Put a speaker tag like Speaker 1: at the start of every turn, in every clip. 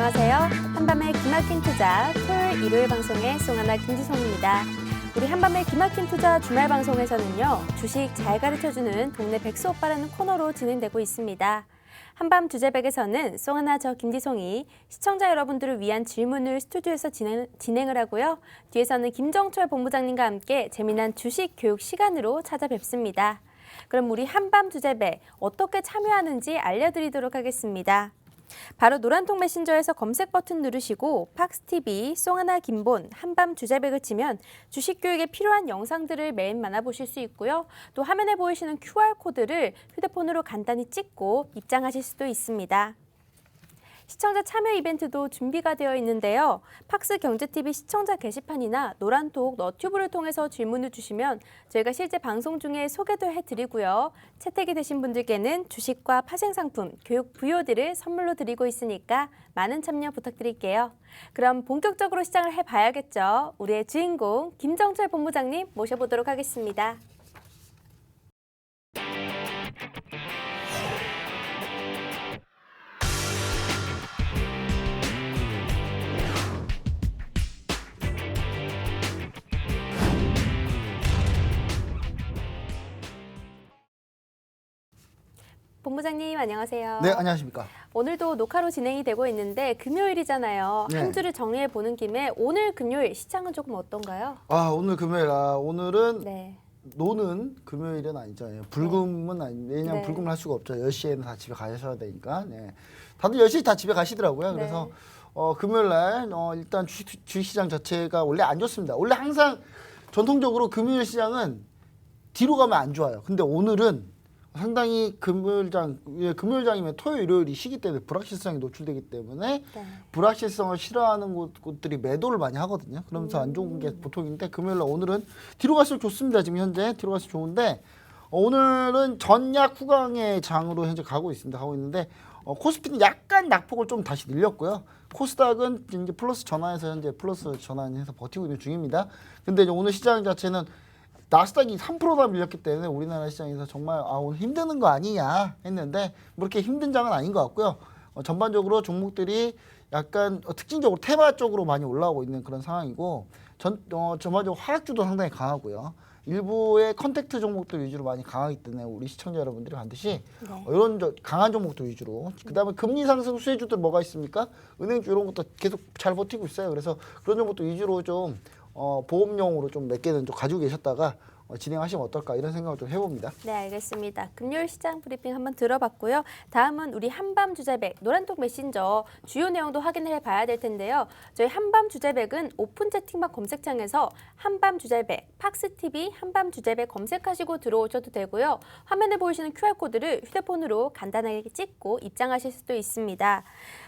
Speaker 1: 안녕하세요. 한밤의 기막힌 투자 토요일 일요일 방송의 송하나 김지성입니다. 우리 한밤의 기막힌 투자 주말 방송에서는요. 주식 잘 가르쳐주는 동네 백수 오빠라는 코너로 진행되고 있습니다. 한밤 주제백에서는 송하나 저 김지성이 시청자 여러분들을 위한 질문을 스튜디오에서 진행을 하고요. 뒤에서는 김정철 본부장님과 함께 재미난 주식 교육 시간으로 찾아뵙습니다. 그럼 우리 한밤 주제백 어떻게 참여하는지 알려드리도록 하겠습니다. 바로 노란통 메신저에서 검색 버튼 누르시고 팍스TV, 송하나 김본, 한밤 주제백을 치면 주식 교육에 필요한 영상들을 매일 만나보실 수 있고요. 또 화면에 보이시는 QR코드를 휴대폰으로 간단히 찍고 입장하실 수도 있습니다. 시청자 참여 이벤트도 준비가 되어 있는데요. 팍스 경제TV 시청자 게시판이나 노란톡 너튜브를 통해서 질문을 주시면 저희가 실제 방송 중에 소개도 해드리고요. 채택이 되신 분들께는 주식과 파생상품, 교육 VOD를 선물로 드리고 있으니까 많은 참여 부탁드릴게요. 그럼 본격적으로 시작을 해봐야겠죠. 우리의 주인공 김정철 본부장님 모셔보도록 하겠습니다. 본부장님 안녕하세요.
Speaker 2: 네, 안녕하십니까.
Speaker 1: 오늘도 녹화로 진행이 되고 있는데 금요일이잖아요.
Speaker 2: 네.
Speaker 1: 한 주를 정리해 보는 김에 오늘 금요일 시장은 조금 어떤가요?
Speaker 2: 오늘 금요일, 오늘은
Speaker 1: 네.
Speaker 2: 노는 금요일은 아니죠. 예, 불금은 왜냐면
Speaker 1: 네.
Speaker 2: 불금을 할 수가 없죠. 10시에는 다 집에 가셔야 되니까. 네. 다들 10시 다 집에 가시더라고요.
Speaker 1: 네.
Speaker 2: 그래서 금요일 날 일단 주식시장 자체가 원래 안 좋습니다. 원래 항상 전통적으로 금요일 시장은 뒤로 가면 안 좋아요. 근데 오늘은 상당히 금요일장이면 토요일, 일요일이 시기 때문에 불확실성이 노출되기 때문에
Speaker 1: 네.
Speaker 2: 불확실성을 싫어하는 곳들이 매도를 많이 하거든요. 그러면서 안 좋은 게 보통인데 금요일 날 오늘은 뒤로 갈수록 좋습니다. 지금 현재 뒤로 갈수록 좋은데 오늘은 전약 후강의 장으로 현재 가고 있는데 코스피는 약간 낙폭을 좀 다시 늘렸고요. 코스닥은 이제 플러스 전환해서 현재 플러스 전환해서 버티고 있는 중입니다. 근데 이제 오늘 시장 자체는 나스닥이 3%나 밀렸기 때문에 우리나라 시장에서 정말 오늘 힘드는 거 아니냐 했는데 뭐 그렇게 힘든 장은 아닌 것 같고요. 전반적으로 약간 특징적으로 테마 쪽으로 많이 올라오고 있는 그런 상황이고 전반적으로 화학주도 상당히 강하고요. 일부의 컨택트 종목들 위주로 많이 강하기 때문에 우리 시청자 여러분들이 반드시 이런 강한 종목들 위주로 그다음에 금리 상승 수혜주들 뭐가 있습니까? 은행주 이런 것도 계속 잘 버티고 있어요. 그래서 그런 종목들 위주로 좀 보험용으로 좀 몇 개는 좀 가지고 계셨다가 진행하시면 어떨까 이런 생각을 좀 해봅니다.
Speaker 1: 네, 알겠습니다. 금요일 시장 브리핑 한번 들어봤고요. 다음은 우리 한밤 주제백 노란톡 메신저 주요 내용도 확인을 해봐야 될 텐데요. 저희 한밤 주제백은 오픈 채팅방 검색창에서 한밤 주제백, 팍스TV 한밤 주제백 검색하시고 들어오셔도 되고요. 화면에 보이시는 QR코드를 휴대폰으로 간단하게 찍고 입장하실 수도 있습니다.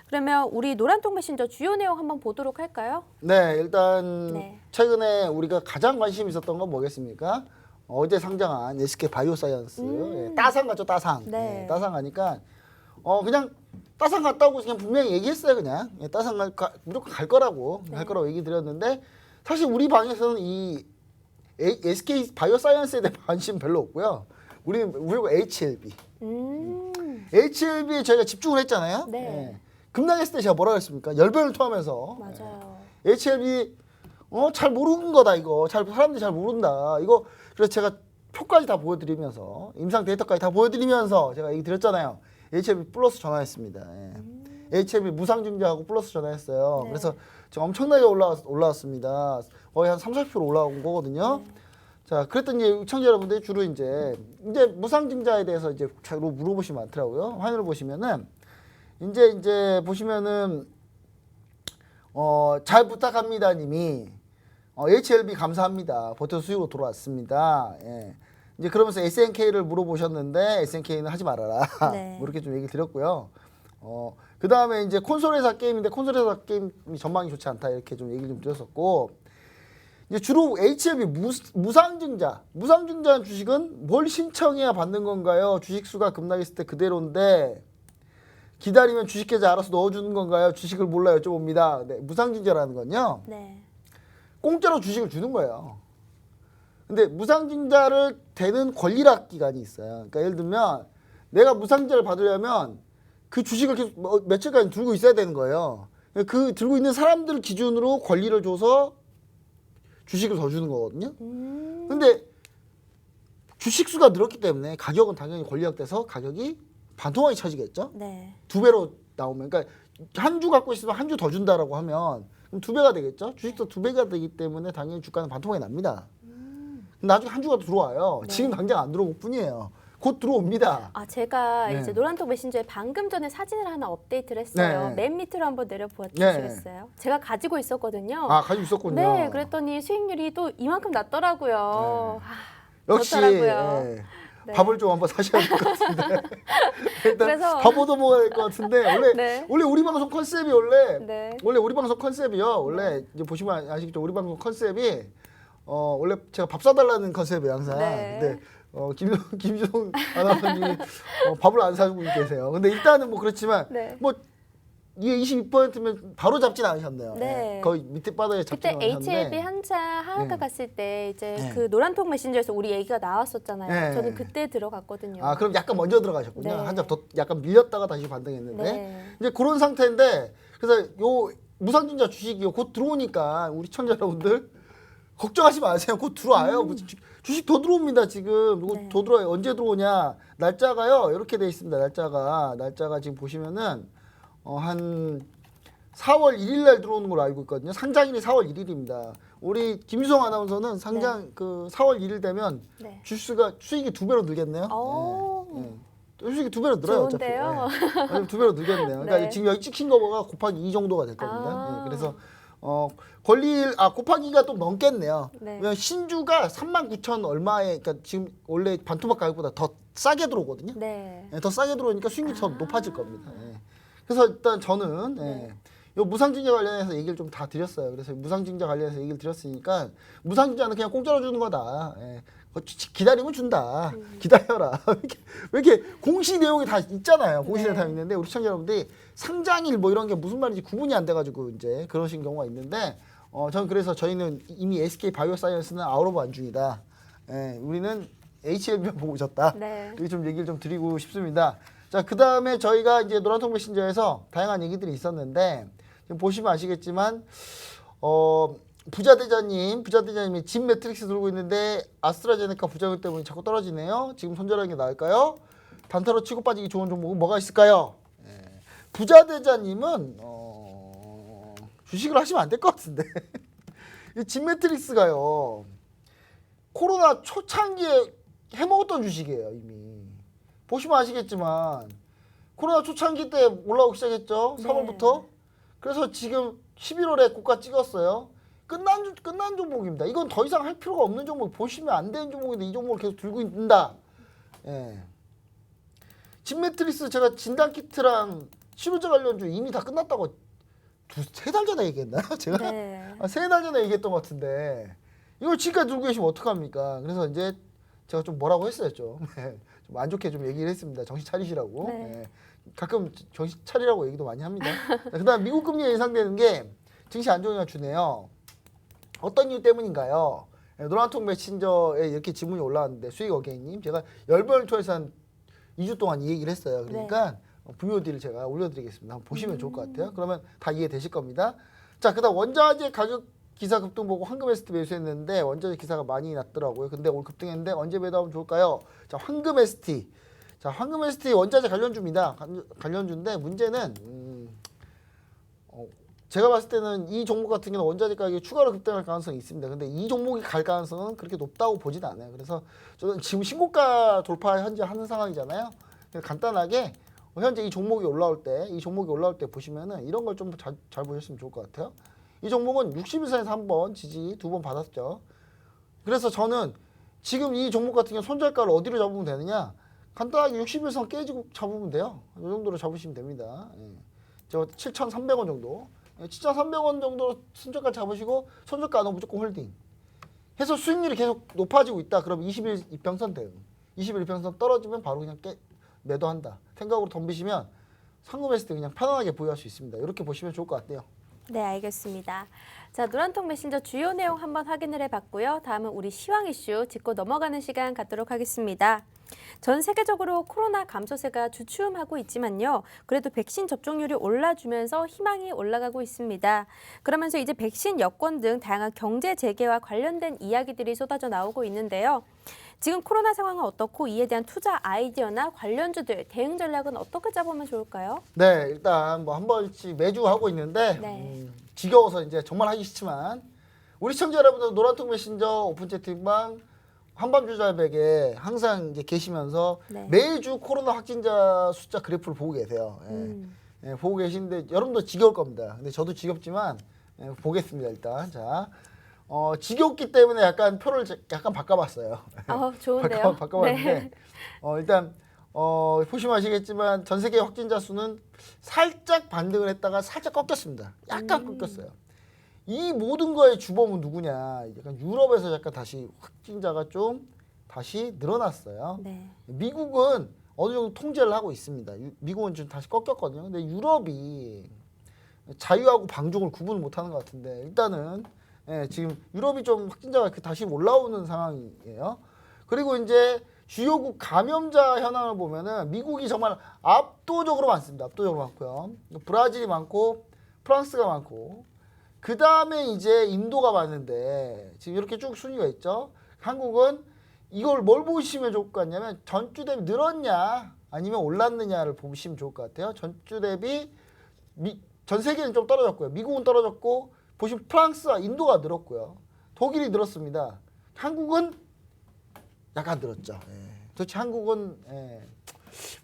Speaker 1: 그러면 우리 노란톡 메신저 주요 내용 한번 보도록 할까요?
Speaker 2: 네, 일단 최근에 우리가 가장 관심 있었던 건 뭐겠습니까? 어제 상장한 SK 바이오사이언스 따상 같죠, 따상.
Speaker 1: 네.
Speaker 2: 따상 가니까 그냥 따상 갔다고 그냥 분명히 얘기했어요, 그냥. 따상 무조건 갈 거라고 얘기 드렸는데 사실 우리 방에서는 이 SK 바이오사이언스에 대한 관심 별로 없고요. 우리는 HLB. HLB에 저희가 집중을 했잖아요.
Speaker 1: 네.
Speaker 2: 급락했을 때 제가 뭐라 그랬습니까? 열변을 토하면서
Speaker 1: 맞아요.
Speaker 2: HLB 잘 모르는 거다 이거. 사람들이 잘 모른다. 이거 그래서 제가 표까지 다 보여드리면서 임상 데이터까지 다 보여드리면서 제가 얘기 드렸잖아요. HLB 플러스 전화했습니다. HLB 무상증자하고 플러스 전화했어요.
Speaker 1: 네.
Speaker 2: 그래서 지금 엄청나게 올라왔습니다. 거의 한 30% 올라온 거거든요. 자, 그랬더니 시청자 여러분들이 주로 이제 무상증자에 대해서 이제 자꾸 물어보시면 많더라고요. 화면을 보시면은 이제 보시면은 잘 부탁합니다 님이 HLB 감사합니다. 버텨 수익으로 돌아왔습니다. 예. 이제 그러면서 SNK를 물어보셨는데 SNK는 하지 말아라.
Speaker 1: 네.
Speaker 2: 뭐 이렇게 좀 얘기 드렸고요. 그 다음에 이제 콘솔 회사 게임인데 콘솔 회사 게임이 전망이 좋지 않다 이렇게 좀 얘기를 좀 드렸었고 이제 주로 HLB 무상증자 주식은 뭘 신청해야 받는 건가요? 주식수가 급락했을 때 그대로인데 기다리면 주식계좌 알아서 넣어주는 건가요? 주식을 몰라 여쭤봅니다. 네, 무상증자라는 건요.
Speaker 1: 네.
Speaker 2: 공짜로 주식을 주는 거예요. 근데 무상증자를 되는 권리락 기간이 있어요. 그러니까 예를 들면 내가 무상증자를 받으려면 그 주식을 계속 며칠간 들고 있어야 되는 거예요. 그 들고 있는 사람들 기준으로 권리를 줘서 주식을 더 주는 거거든요. 근데 주식 수가 늘었기 때문에 가격은 당연히 권리약돼서 가격이 반토막이 쳐지겠죠.
Speaker 1: 네.
Speaker 2: 2배로 나오면, 그러니까 한 주 갖고 있으면 한 주 더 준다라고 하면 그럼 2배가 되겠죠. 주식도 2배가 되기 때문에 당연히 주가는 반토막이 납니다. 나중에 한 주가 들어와요.
Speaker 1: 네.
Speaker 2: 지금 당장 안 들어올 뿐이에요. 곧 들어옵니다.
Speaker 1: 아, 제가
Speaker 2: 네.
Speaker 1: 이제 노란톡 메신저에 방금 전에 사진을 하나 업데이트를 했어요.
Speaker 2: 네.
Speaker 1: 맨 밑으로 한번 내려보시겠어요? 제가 가지고 있었거든요.
Speaker 2: 아, 가지고 있었군요.
Speaker 1: 네, 그랬더니 수익률이 또 이만큼 났더라고요.
Speaker 2: 역시
Speaker 1: 좋더라고요.
Speaker 2: 예.
Speaker 1: 네.
Speaker 2: 밥을 좀 한번 사셔야 될 것 같은데. 일단
Speaker 1: 그래서-
Speaker 2: 밥 얻어 먹어야 될 것 같은데 원래
Speaker 1: 네.
Speaker 2: 우리 방송 컨셉이 원래
Speaker 1: 네.
Speaker 2: 우리 방송 컨셉이요. 원래 이제 보시면 아시겠죠. 우리 방송 컨셉이 원래 제가 밥 사달라는 컨셉이에요 항상.
Speaker 1: 네.
Speaker 2: 근데 김종 아나운서님이 밥을 안 사주고 계세요. 근데 일단은 뭐 그렇지만
Speaker 1: 네.
Speaker 2: 뭐 이게 22%면 바로 잡진 않으셨네요.
Speaker 1: 네.
Speaker 2: 예. 거의 밑에 바닥에 잡진
Speaker 1: 그때 HLB
Speaker 2: 않으셨는데.
Speaker 1: 한차 하한가
Speaker 2: 네.
Speaker 1: 갔을 때 이제
Speaker 2: 네.
Speaker 1: 그 노란톡 메신저에서 우리 얘기가 나왔었잖아요.
Speaker 2: 네.
Speaker 1: 저는 그때 들어갔거든요.
Speaker 2: 아, 그럼 약간 먼저 들어가셨군요.
Speaker 1: 네.
Speaker 2: 한 점 더 약간 밀렸다가 다시 반등했는데.
Speaker 1: 네.
Speaker 2: 이제 그런 상태인데 그래서 요 무상증자 주식이 곧 들어오니까 우리 시청자 여러분들 걱정하지 마세요. 곧 들어와요. 주식 더 들어옵니다. 지금
Speaker 1: 네.
Speaker 2: 더 들어와요. 언제 들어오냐? 날짜가요. 이렇게 돼 있습니다. 날짜가 지금 보시면은 한 4월 1일 날 들어오는 걸로 알고 있거든요. 상장일이 4월 1일입니다. 우리 김유성 아나운서는 상장 그 4월 1일 되면
Speaker 1: 네.
Speaker 2: 수익이 2배로 늘겠네요.
Speaker 1: 오.
Speaker 2: 예. 수익이 2배로 늘어요.
Speaker 1: 좋은데요?
Speaker 2: 어차피. 예. 2배로 늘겠네요. 그러니까
Speaker 1: 네.
Speaker 2: 지금 여기 찍힌 거가 곱하기 2 정도가 됐거든요.
Speaker 1: 아.
Speaker 2: 예. 그래서 곱하기가 좀 넘겠네요.
Speaker 1: 네.
Speaker 2: 왜냐면 신주가 39,000 얼마에, 그러니까 지금 원래 반토막 가격보다 더 싸게 들어오거든요.
Speaker 1: 네.
Speaker 2: 예, 더 싸게 들어오니까 수익률이 더 높아질 겁니다. 예. 그래서 일단 저는 요 무상증자 관련해서 얘기를 좀 다 드렸어요. 그래서 무상증자 관련해서 얘기를 드렸으니까 무상증자는 그냥 공짜로 주는 거다. 예. 기다리면 준다. 기다려라. 왜 이렇게 공시 내용이 다 있잖아요. 공시 내용이 다 있는데 우리 시청자 여러분들이 상장일 뭐 이런 게 무슨 말인지 구분이 안 돼가지고 이제 그러신 경우가 있는데 저는 그래서 저희는 이미 SK 바이오사이언스는 아웃 오브 안중이다. 예, 우리는 HLB만 보고 있었다.
Speaker 1: 네.
Speaker 2: 이렇게 좀 얘기를 좀 드리고 싶습니다. 자, 그 다음에 저희가 이제 노란통 메신저에서 다양한 얘기들이 있었는데 지금 보시면 아시겠지만 부자대장님이 진 매트릭스 들고 있는데 아스트라제네카 부작용 때문에 자꾸 떨어지네요. 지금 손절하는 게 나을까요? 단타로 치고 빠지기 좋은 종목은 뭐가 있을까요? 부자대장님은 주식을 하시면 안 될 것 같은데 이 진 매트릭스가요 코로나 초창기에 해먹었던 주식이에요. 이미 보시면 아시겠지만 코로나 초창기 때 올라오기 시작했죠.
Speaker 1: 네.
Speaker 2: 3월부터. 그래서 지금 11월에 고가 찍었어요. 끝난 종목입니다. 이건 더 이상 할 필요가 없는 종목, 보시면 안 되는 종목인데 이 종목을 계속 들고 있다. 예. 진매트리스 제가 진단키트랑 치료제 관련주 이미 다 끝났다고 세 달 전에 얘기했나요? 제가
Speaker 1: 네.
Speaker 2: 세 달 전에 얘기했던 것 같은데 이걸 지금까지 들고 계시면 어떡합니까? 그래서 이제 제가 좀 뭐라고 했어요. 좀 안 좋게 좀 얘기를 했습니다. 정신 차리시라고.
Speaker 1: 네.
Speaker 2: 예. 가끔 정신 차리라고 얘기도 많이 합니다. 그 다음 미국 금리가 예상되는 게 증시 안정화 주네요. 어떤 이유 때문인가요? 노란통 메신저에 이렇게 질문이 올라왔는데 수익 어게인님 제가 10번을 통해서 한 2주 동안 이 얘기를 했어요. 그러니까 VOD를 제가 올려드리겠습니다. 한번 보시면 좋을 것 같아요. 그러면 다 이해되실 겁니다. 자, 그 다음 원자재 가격 기사 급등 보고 황금 ST 매수했는데 원자재 기사가 많이 났더라고요. 근데 오늘 급등했는데 언제 매도하면 좋을까요? 자, 황금 ST. 자, 황금 ST 원자재 관련주입니다. 관련주인데 문제는 제가 봤을 때는 이 종목 같은 경우는 원자재 가격이 추가로 급등할 가능성이 있습니다. 근데 이 종목이 갈 가능성은 그렇게 높다고 보진 않아요. 그래서 저는 지금 신고가 돌파 현재 하는 상황이잖아요. 그래서 간단하게 현재 이 종목이 올라올 때 보시면은 이런 걸 좀 잘 보셨으면 좋을 것 같아요. 이 종목은 60일선에서 한 번 지지 2번 받았죠. 그래서 저는 지금 이 종목 같은 경우 손절가를 어디로 잡으면 되느냐? 간단하게 60일선 깨지고 잡으면 돼요. 이 정도로 잡으시면 됩니다. 저 7,300원 정도. 7,300원 정도 손절가 잡으시고 손절가 안 하면 무조건 홀딩. 해서 수익률이 계속 높아지고 있다. 그럼 20일 이평선 대응. 20일 이평선 떨어지면 바로 그냥 매도한다. 생각으로 덤비시면 상금했을 때 그냥 편안하게 보유할 수 있습니다. 이렇게 보시면 좋을 것 같아요.
Speaker 1: 네, 알겠습니다. 자, 노란통 메신저 주요 내용 한번 확인을 해봤고요. 다음은 우리 시황 이슈 짚고 넘어가는 시간 갖도록 하겠습니다. 전 세계적으로 코로나 감소세가 주춤하고 있지만요. 그래도 백신 접종률이 올라주면서 희망이 올라가고 있습니다. 그러면서 이제 백신 여권 등 다양한 경제 재개와 관련된 이야기들이 쏟아져 나오고 있는데요. 지금 코로나 상황은 어떻고 이에 대한 투자 아이디어나 관련주들 대응 전략은 어떻게 짜보면 좋을까요?
Speaker 2: 네, 일단 뭐 한 번씩 매주 하고 있는데
Speaker 1: 네.
Speaker 2: 지겨워서 이제 정말 하기 싫지만 우리 시청자 여러분들 노란통 메신저 오픈 채팅방 한밤주잘백에 항상 이제 계시면서
Speaker 1: 네.
Speaker 2: 매주 코로나 확진자 숫자 그래프를 보고 계세요. 예, 보고 계시는데 여러분도 지겨울 겁니다. 근데 저도 지겹지만 보겠습니다. 일단 자 지겹기 때문에 약간 표를 약간 바꿔봤어요.
Speaker 1: 좋은데요.
Speaker 2: 바꿔봤는데
Speaker 1: 네.
Speaker 2: 일단 보시면 아시겠지만 전 세계 확진자 수는 살짝 반등을 했다가 살짝 꺾였습니다. 약간 꺾였어요. 이 모든 거의 주범은 누구냐? 약간 유럽에서 약간 다시 확진자가 좀 다시 늘어났어요.
Speaker 1: 네.
Speaker 2: 미국은 어느 정도 통제를 하고 있습니다. 미국은 좀 다시 꺾였거든요. 근데 유럽이 자유하고 방종을 구분을 못하는 것 같은데 일단은 지금 유럽이 좀 확진자가 다시 올라오는 상황이에요. 그리고 이제 주요국 감염자 현황을 보면은 미국이 정말 압도적으로 많습니다. 압도적으로 많고요. 브라질이 많고 프랑스가 많고 그 다음에 이제 인도가 많은데 지금 이렇게 쭉 순위가 있죠. 한국은 이걸 뭘 보시면 좋을 것 같냐면 전주 대비 늘었냐 아니면 올랐느냐를 보시면 좋을 것 같아요. 전주 대비 전 세계는 좀 떨어졌고요. 미국은 떨어졌고 보시면 프랑스와 인도가 늘었고요. 독일이 늘었습니다. 한국은 약간 늘었죠. 도대체 한국은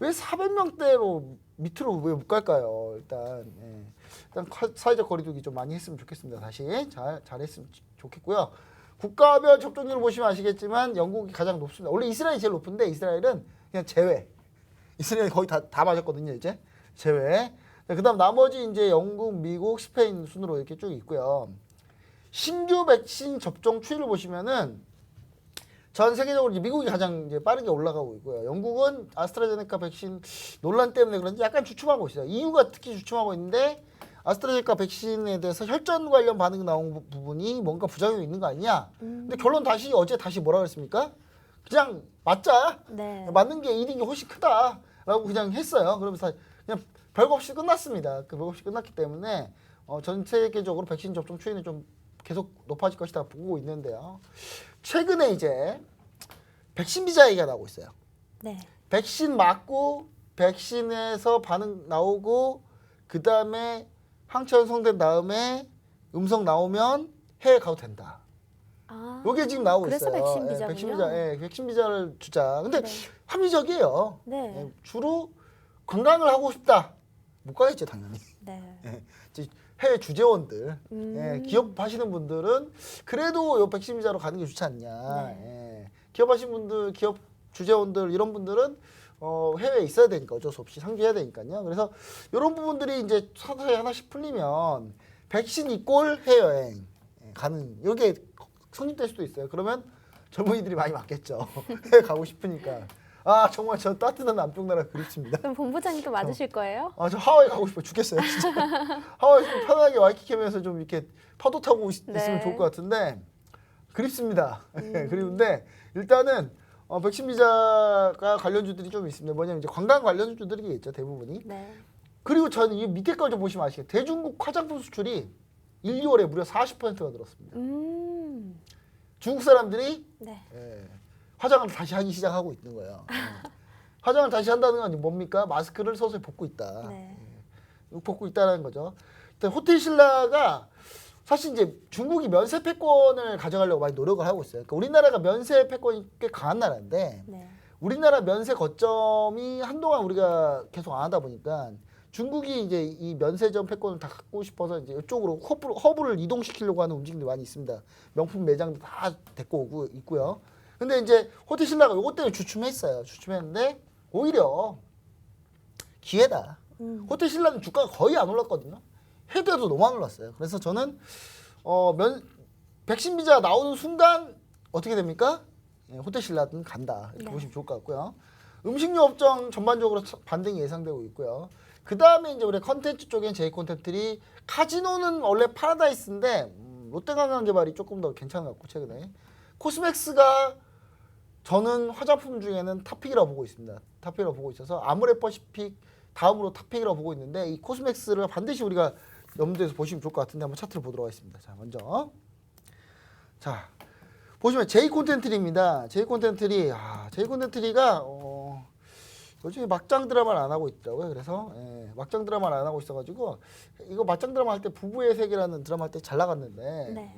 Speaker 2: 왜 400명대로 밑으로 왜 못 갈까요? 일단 사회적 거리두기 좀 많이 했으면 좋겠습니다. 다시 잘했으면 좋겠고요. 국가별 접종률을 보시면 아시겠지만 영국이 가장 높습니다. 원래 이스라엘이 제일 높은데 이스라엘은 그냥 제외. 이스라엘이 거의 다 맞았거든요. 이제 제외. 그다음 나머지 이제 영국, 미국, 스페인 순으로 이렇게 쭉 있고요. 신규 백신 접종 추이를 보시면은 전 세계적으로 이제 미국이 가장 이제 빠르게 올라가고 있고요. 영국은 아스트라제네카 백신 논란 때문에 그런지 약간 주춤하고 있어요. EU가 특히 주춤하고 있는데 아스트라제네카 백신에 대해서 혈전 관련 반응이 나온 부분이 뭔가 부작용이 있는 거 아니냐. 근데 결론 어제 다시 뭐라 그랬습니까? 그냥 맞자.
Speaker 1: 네.
Speaker 2: 맞는 게 이익이 훨씬 크다라고 그냥 했어요. 그러면서 그냥 별거 없이 끝났습니다. 그 별거 없이 끝났기 때문에 전 세계적으로 백신 접종 추이는 좀 계속 높아질 것이다 보고 있는데요. 최근에 이제 백신 비자 얘기가 나오고 있어요.
Speaker 1: 네.
Speaker 2: 백신 맞고 백신에서 반응 나오고 그 다음에 항체 완성된 다음에 음성 나오면 해외 가도 된다. 이게 지금 나오고
Speaker 1: 그래서
Speaker 2: 있어요.
Speaker 1: 백신 비자군요.
Speaker 2: 백신 비자, 백신 비자를 주자. 근데
Speaker 1: 네.
Speaker 2: 합리적이에요.
Speaker 1: 네.
Speaker 2: 주로 관광을 하고 싶다. 못 가겠죠, 당연히.
Speaker 1: 네.
Speaker 2: 해외 주재원들, 기업 하시는 분들은 그래도 요 백신 비자로 가는 게 좋지 않냐.
Speaker 1: 네.
Speaker 2: 기업 하시는 분들, 기업 주재원들 이런 분들은 해외에 있어야 되니까 어쩔 수 없이 상주해야 되니까요. 그래서 이런 부분들이 이제 서서히 하나씩 풀리면 백신 이꼴 해외여행 가는 이게 성립될 수도 있어요. 그러면 젊은이들이 많이 맞겠죠. 해외 가고 싶으니까. 정말 저 따뜻한 남쪽 나라 그립습니다.
Speaker 1: 그럼 본부장님도 맞으실 거예요?
Speaker 2: 저 하와이 가고 싶어요. 죽겠어요, 진짜. 하와이 좀 편하게 와이키키 하면서 좀 이렇게 파도 타고 있으면 좋을 것 같은데 그립습니다. 그리운데 일단은 백신 비자가 관련주들이 좀 있습니다. 뭐냐면 이제 관광 관련주들이 있죠, 대부분이.
Speaker 1: 네.
Speaker 2: 그리고 저는 이 밑에 걸 좀 보시면 아시겠죠. 대중국 화장품 수출이 1, 2월에 무려 40%가 늘었습니다. 중국 사람들이
Speaker 1: 네.
Speaker 2: 화장을 다시 하기 시작하고 있는 거예요. 화장을 다시 한다는 건 뭡니까? 마스크를 서서히 벗고 있다.
Speaker 1: 네.
Speaker 2: 벗고 있다는 거죠. 일단 호텔 신라가 사실 이제 중국이 면세 패권을 가져가려고 많이 노력을 하고 있어요. 그러니까 우리나라가 면세 패권이 꽤 강한 나라인데
Speaker 1: 네.
Speaker 2: 우리나라 면세 거점이 한동안 우리가 계속 안 하다 보니까 중국이 이제 이 면세점 패권을 다 갖고 싶어서 이제 이쪽으로 허브를 이동시키려고 하는 움직임들이 많이 있습니다. 명품 매장도 다 데리고 오고 있고요. 근데 이제 호텔 신라가 이것 때문에 주춤했어요. 주춤했는데 오히려 기회다. 호텔 신라는 주가가 거의 안 올랐거든요. 해도에도 너무 안 올랐어요. 그래서 저는 백신 비자 나오는 순간 어떻게 됩니까? 호텔 신라는 간다. 이렇게 보시면 좋을 것 같고요. 음식료 업종 전반적으로 반등이 예상되고 있고요. 그 다음에 이제 우리 컨텐츠 쪽엔 J 콘텐츠들이 카지노는 원래 파라다이스인데 롯데관광개발이 조금 더 괜찮은 것 같고 최근에 코스맥스가 저는 화장품 중에는 탑픽이라고 보고 있습니다. 탑픽이라고 보고 있어서 아모레퍼시픽 다음으로 탑픽이라고 보고 있는데 이 코스맥스를 반드시 우리가 염두에서 보시면 좋을 것 같은데 한번 차트를 보도록 하겠습니다. 자, 먼저 자 보시면 J콘텐트리입니다. J콘텐트리가 요즘에 막장 드라마를 안 하고 있더라고요. 그래서 막장 드라마를 안 하고 있어가지고 이거 막장 드라마 할 때 부부의 세계라는 드라마 할 때 잘 나갔는데
Speaker 1: 네.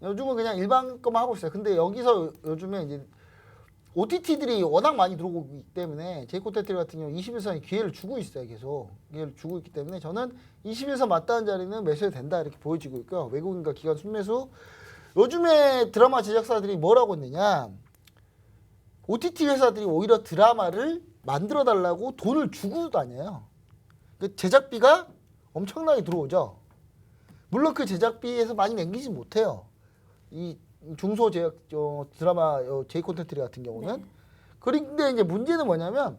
Speaker 2: 요즘은 그냥 일반 것만 하고 있어요. 근데 여기서 요즘에 이제 OTT들이 워낙 많이 들어오고 있기 때문에 J콘텐트 같은 경우 21선이 기회를 주고 있어요. 계속 기회를 주고 있기 때문에 저는 21선 맞다는 자리는 매수해도 된다 이렇게 보여지고 있고요. 외국인과 기관 순매수. 요즘에 드라마 제작사들이 뭘 하고 있느냐, OTT 회사들이 오히려 드라마를 만들어 달라고 돈을 주고 다녀요. 그 제작비가 엄청나게 들어오죠. 물론 그 제작비에서 많이 남기지 못해요. 이 중소 제작 드라마 J콘텐트 같은 경우는.
Speaker 1: 네.
Speaker 2: 그런데 이제 문제는 뭐냐면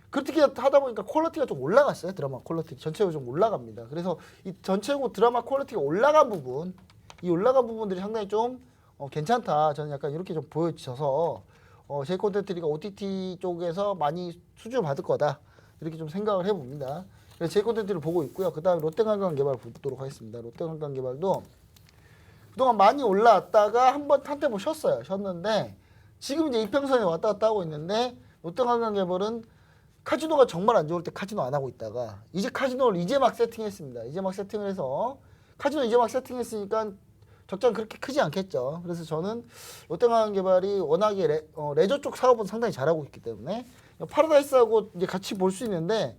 Speaker 2: 그렇게 하다 보니까 퀄리티가 좀 올라갔어요. 드라마 퀄리티 전체적으로 좀 올라갑니다. 그래서 이 전체적으로 드라마 퀄리티가 올라간 부분, 이 올라간 부분들이 상당히 좀 괜찮다. 저는 약간 이렇게 좀 보여져서 J콘텐트가 OTT 쪽에서 많이 수주를 받을 거다. 이렇게 좀 생각을 해봅니다. 그래서 J콘텐트를 보고 있고요. 그 다음에 롯데관광개발 보도록 하겠습니다. 롯데관광개발도 그동안 많이 올라왔다가 한번 한때 쉬었어요. 쉬었는데 지금 이제 이평선에 왔다 갔다 하고 있는데 롯데관광개발은 카지노가 정말 안 좋을 때 카지노 안 하고 있다가 이제 카지노를 이제 막 세팅했습니다. 이제 막 세팅을 해서 카지노 이제 막 세팅했으니까 적자는 그렇게 크지 않겠죠. 그래서 저는 롯데관광개발이 워낙에 레저 쪽 사업은 상당히 잘하고 있기 때문에 파라다이스하고 이제 같이 볼 수 있는데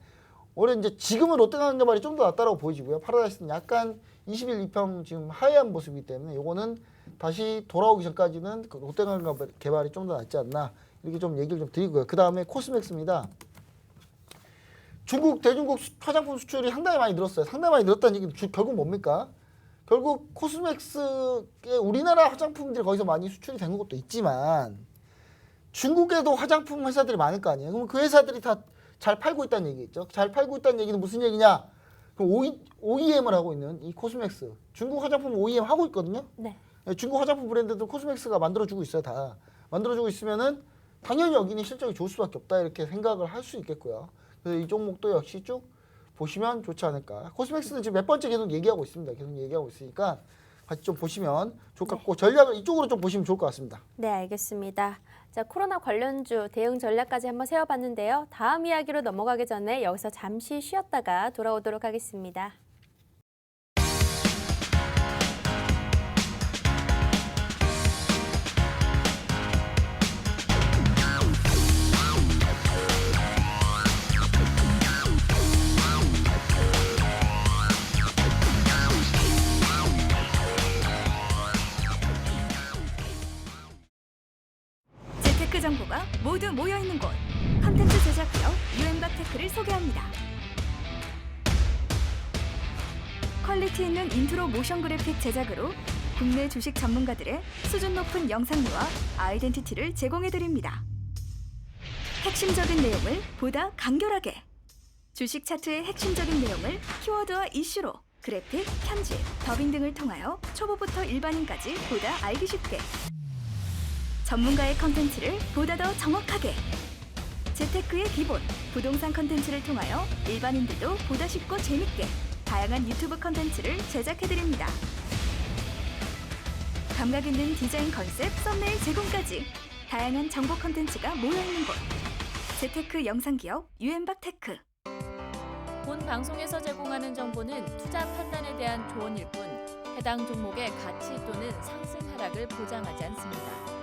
Speaker 2: 올해 이제 지금은 롯데관광개발이 좀 더 낫다라고 보여지고요. 파라다이스는 약간 21 2평 지금 하회한 모습이기 때문에 요거는 다시 돌아오기 전까지는 롯데관광개발이 좀 더 낫지 않나 이렇게 좀 얘기를 좀 드리고요. 그 다음에 코스맥스입니다. 대중국 화장품 수출이 상당히 많이 늘었어요. 상당히 많이 늘었다는 얘기는 결국 뭡니까? 결국 코스맥스의 우리나라 화장품들이 거기서 많이 수출이 된 것도 있지만 중국에도 화장품 회사들이 많을 거 아니에요. 그럼 그 회사들이 다 잘 팔고 있다는 얘기겠죠. 잘 팔고 있다는 얘기는 무슨 얘기냐? 그럼 OEM을 하고 있는 이 코스맥스. 중국 화장품 OEM 하고 있거든요.
Speaker 1: 네.
Speaker 2: 중국 화장품 브랜드들 코스맥스가 만들어주고 있어요. 다 만들어주고 있으면은 당연히 여기는 실적이 좋을 수밖에 없다 이렇게 생각을 할 수 있겠고요. 그래서 이 종목도 역시 쭉 보시면 좋지 않을까. 코스맥스는 지금 몇 번째 계속 얘기하고 있습니다. 계속 얘기하고 있으니까 같이 좀 보시면 좋을 것 같고 전략을 이쪽으로 좀 보시면 좋을 것 같습니다.
Speaker 1: 네, 알겠습니다. 자, 코로나 관련주 대응 전략까지 한번 세워봤는데요. 다음 이야기로 넘어가기 전에 여기서 잠시 쉬었다가 돌아오도록 하겠습니다.
Speaker 3: 재테크 정보가 모두 모여있는 곳. 컨텐츠 제작 기업 유엠박테크를 소개합니다. 퀄리티 있는 인트로 모션 그래픽 제작으로 국내 주식 전문가들의 수준 높은 영상미와 아이덴티티를 제공해드립니다. 핵심적인 내용을 보다 간결하게, 주식 차트의 핵심적인 내용을 키워드와 이슈로 그래픽, 편집, 더빙 등을 통하여 초보부터 일반인까지 보다 알기 쉽게, 전문가의 컨텐츠를 보다 더 정확하게, 재테크의 기본, 부동산 컨텐츠를 통하여 일반인들도 보다 쉽고 재밌게 다양한 유튜브 컨텐츠를 제작해드립니다. 감각 있는 디자인 컨셉, 썸네일 제공까지 다양한 정보 컨텐츠가 모여있는 곳. 재테크 영상기업 유엠박테크.
Speaker 4: 본 방송에서 제공하는 정보는 투자 판단에 대한 조언일 뿐 해당 종목의 가치 또는 상승 하락을 보장하지 않습니다.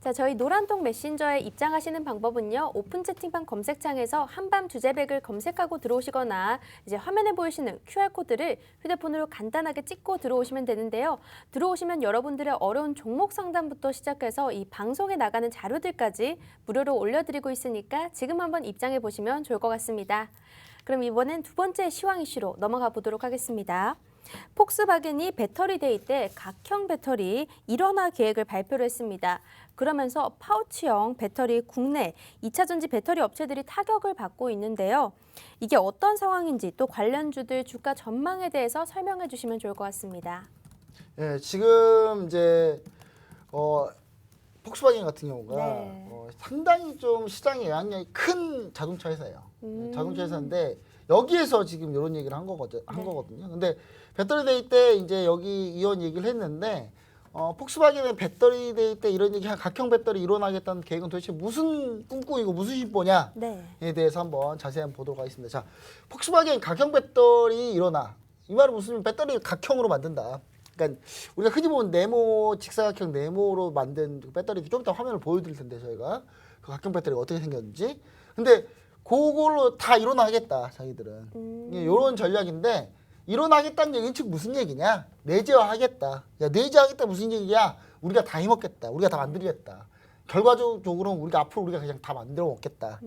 Speaker 1: 자, 저희 노란통 메신저에 입장하시는 방법은요. 오픈 채팅방 검색창에서 한밤 주제백을 검색하고 들어오시거나 이제 화면에 보이시는 QR코드를 휴대폰으로 간단하게 찍고 들어오시면 되는데요. 들어오시면 여러분들의 어려운 종목 상담부터 시작해서 이 방송에 나가는 자료들까지 무료로 올려드리고 있으니까 지금 한번 입장해 보시면 좋을 것 같습니다. 그럼 이번엔 두 번째 시황 이슈로 넘어가 보도록 하겠습니다. 폭스바겐이 배터리 데이 때 각형 배터리 일원화 계획을 발표를 했습니다. 그러면서 파우치형 배터리 국내 2차 전지 배터리 업체들이 타격을 받고 있는데요. 이게 어떤 상황인지 또 관련주들 주가 전망에 대해서 설명해 주시면 좋을 것 같습니다.
Speaker 2: 예, 지금 이제 폭스바겐 같은 경우가
Speaker 1: 네.
Speaker 2: 상당히 좀 시장에 영향력이 큰 자동차 회사예요. 자동차 회사인데 여기에서 지금 이런 얘기를 한 거거든요. 근데 배터리 데이 때 이제 여기 이런 얘기를 했는데 폭스바겐의 배터리 데이 때 이런 얘기 각형 배터리 이론하겠다는 계획은 도대체 무슨 꿈꾸이고 무슨 심보냐에
Speaker 1: 네.
Speaker 2: 대해서 한번 자세히 한번 보도록 하겠습니다. 자, 폭스바겐 각형 배터리 일어나 이 말은 무슨 배터리를 각형으로 만든다. 그러니까 우리가 흔히 보는 네모 직사각형 네모로 만든 그 배터리 좀 이따 화면을 보여드릴 텐데 저희가 그 각형 배터리가 어떻게 생겼는지. 근데 그걸로 다 일어나겠다 자기들은. 이런 전략인데 일어나겠다는 얘기는 즉 무슨 얘기냐? 내재화하겠다. 야 내재화하겠다 무슨 얘기야? 우리가 다 해먹겠다. 우리가 다 만들겠다. 결과적으로는 우리가 앞으로 우리가 그냥 다 만들어 먹겠다.